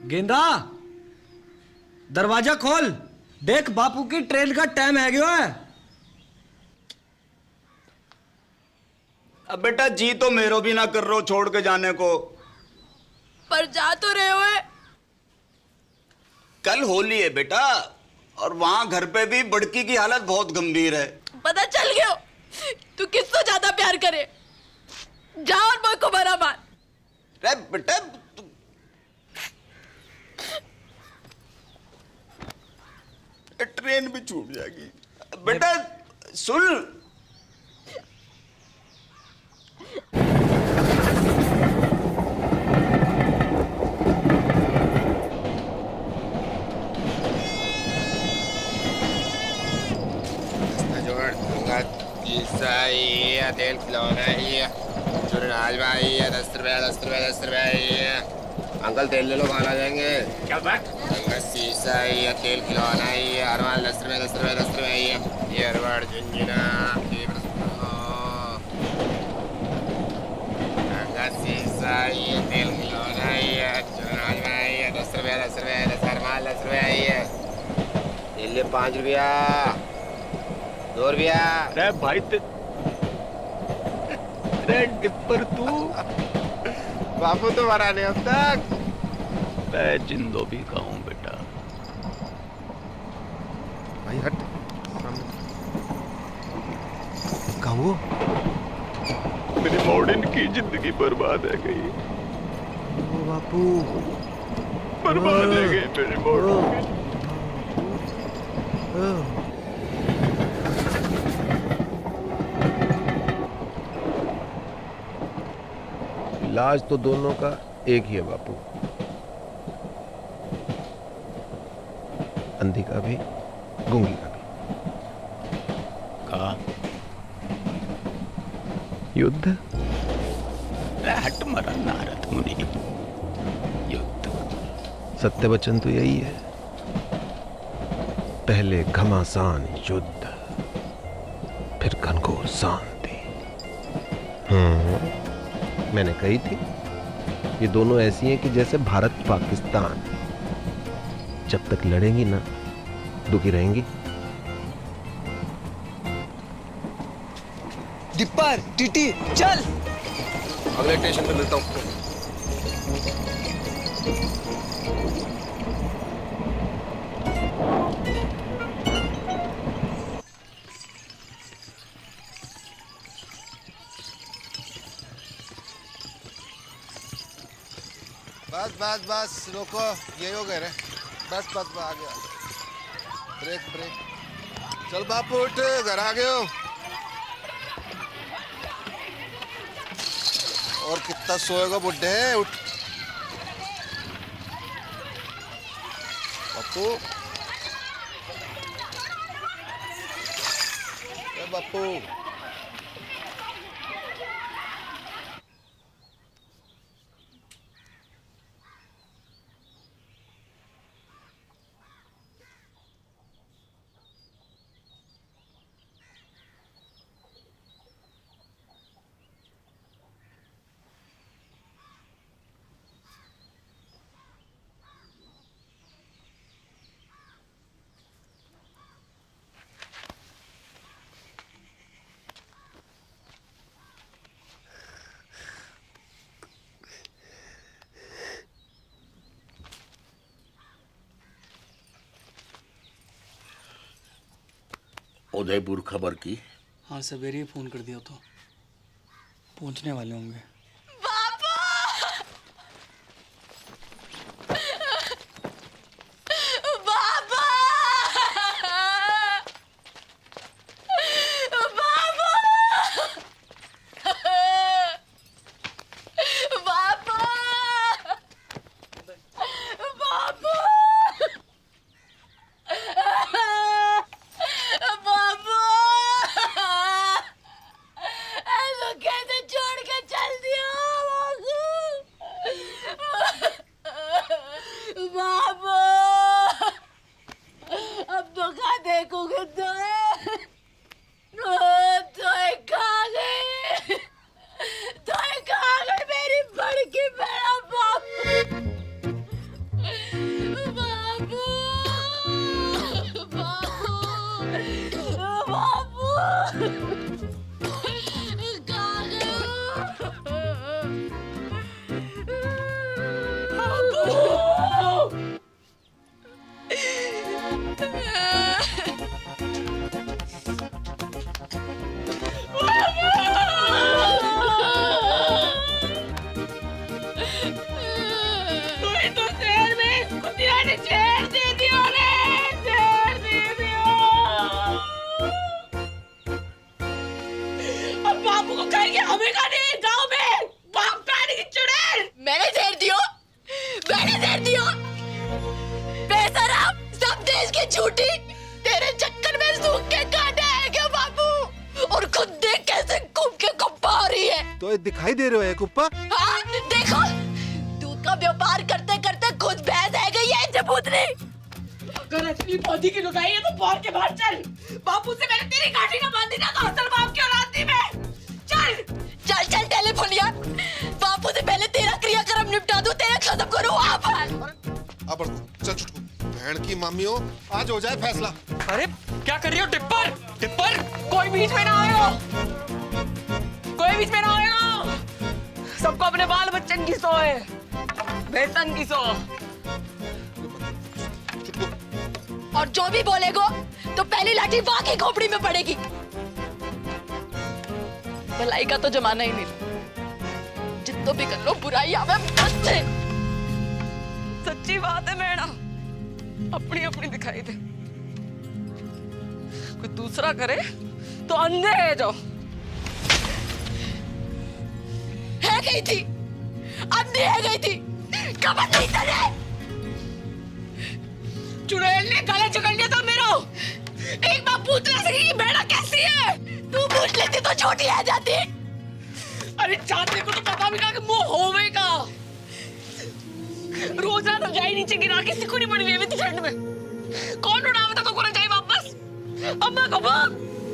गेंदा, दरवाजा खोल। देख बापू की ट्रेन का टाइम है गया है। अब बेटा जी तो मेरो भी ना कर रहे हो छोड़ के जाने को। पर जा तो रहे हो। कल होली है बेटा, और वहां घर पे भी बड़की की हालत बहुत गंभीर है। पता चल गया तू किससे ज्यादा प्यार करे। जा और मुझ को बरा मार। अरे बेटा ट्रेन भी छूट जाएगी। बेटा सुन, तेल खिलौना है, हलवा है, 10 रुपया। अंकल तेल ले लो, खाना जाएंगे। क्या बात? शीशा है, तेल खिलौना है, अरवाल 10 रुपया है। ये अरवाड़ झुंझुना, शीशा है, तेल खिलौना है, हलवा है, 10 रुपया, 10 अरवाल 10 रुपया है। तेल ले 5 रुपया, 2 रुपया। अरे भाई डिप्पर तू बापू तो मरा नहीं अब तक। मैं जिंदो भी कहूँ बेटा। भाई हट। कहूँ मेरी मॉडर्न की जिंदगी बर्बाद है गई। ओ बापू बर्बाद है गई मेरी मॉडर्न की। इलाज तो दोनों का एक ही है बापू, अंधी का भी गूंगी का भी। कहा युद्ध। हट मरा नारद मुनि। युद्ध सत्य वचन तो यही है, पहले घमासान युद्ध, फिर घनघोर शांति। मैंने कही थी ये दोनों ऐसी हैं कि जैसे भारत पाकिस्तान, जब तक लड़ेंगी ना दुखी रहेंगी। डिप्पर, टीटी, चल। अगले स्टेशन पे मिलता हूँ। बस बस बस रोको, यही हो गए रे। बस बस आ गया। Brake brake. चल बापू उठ, घर आ गए हो। और कितना सोएगा बुड्ढे, उठ। बापू बापू उदयपुर खबर की? हाँ सवेरे ही फोन कर दिया तो पहुंचने वाले होंगे। दिखाई दे रहे हो कुप्पा? हाँ, देखो दूध का व्यापार करते करते खुद भैंस है गई है जबूतनी। अगर असली पौधी की लुगाई है तो बाहर के बाहर चल। बापू से मैंने तेरी गाड़ी ना बांधी ना तो असल बाप की औलाद थी मैं। चल चल चल टेलीफोन यार। बापू से पहले तेरा क्रियाक्रम निपटा दूं, तेरा खत्म करूं। आप अब चल चुटकू, बहन की मम्मी हो, आज हो जाए फैसला। अरे क्या कर रही हो टिप्पर? टिप्पर कोई बीच में ना आयो, कोई बीच में ना आयो। सबको अपने बाल बच्चन की सो है, बेसन की सो। और जो भी बोलेगो तो पहली लाठी वहां की खोपड़ी में पड़ेगी। भलाई का तो जमाना ही नहीं, जितना भी कर लो बुराई आवे बस से। सच्ची बात है मैडम, अपनी अपनी दिखाई दे, कोई दूसरा करे तो अंधे है जो है गई थी, अंधी है गई थी, खबर नहीं चले। चुड़ैल ने गला चुकड़ लिया था मेरा। एक बार पूछ ना सकी कि बेड़ा कैसी है, तू पूछ लेती तो छोटी आ जाती। अरे चाहते को तो पता भी ना कि मुंह होवेगा। रोज रात जाए नीचे गिरा के सिकुड़ी पड़ी हुई है ठंड में। कौन उड़ावे था तो को जाए वापस? अम्मा को बोल।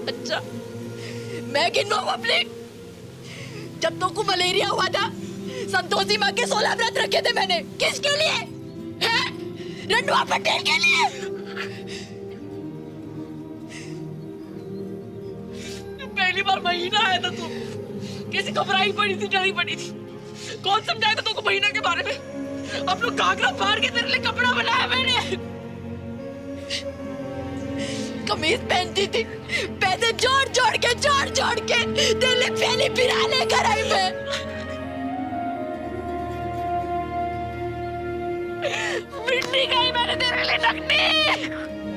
अच्छा मैं गिनवा अपने। जब तो को मलेरिया हुआ था, संतोषी माँ के 16 व्रत रखे थे मैंने। किसके लिए? हैं? रंडवा पटेल के लिए। पहली बार महीना आया था तू, कैसी घबराई पड़ी थी, डरी पड़ी थी। कौन समझाया था तुमको महीना के बारे में? अब लोग घाघरा फाड़ के तेरे लिए कपड़ा बनाया मैंने। कमीज पहनती थी, पैसे जोड़ जोड़ के तेरे लिए पहली बिरा लेकर आई मैं। मिट्टी खाई मैंने तेरे लिए नकली,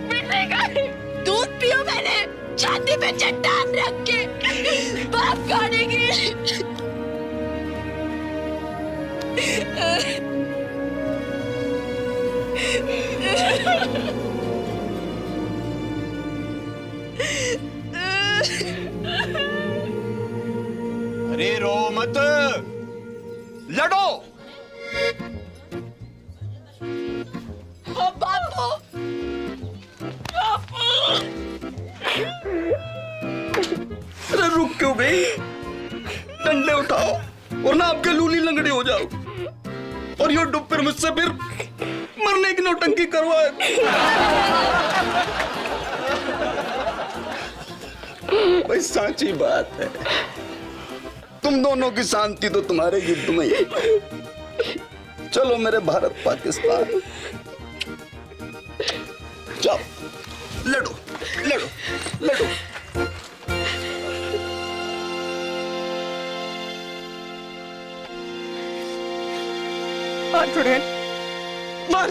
मिट्टी खाई। दूध पियो मैंने छाती पे चट्टान रख के बाप खाने की। अरे रो मत, लड़ो। बापू, अरे रुक क्यों गई? डंडे उठाओ वरना आपके लूली लंगड़ी हो जाओ और यो डुब फिर मुझसे फिर मरने की नौटंकी करवाए। भाई साची बात है, तुम दोनों की शांति तो तुम्हारे युद्ध में ही। चलो मेरे भारत पाकिस्तान, जाओ लड़ो लड़ो लड़ो। मार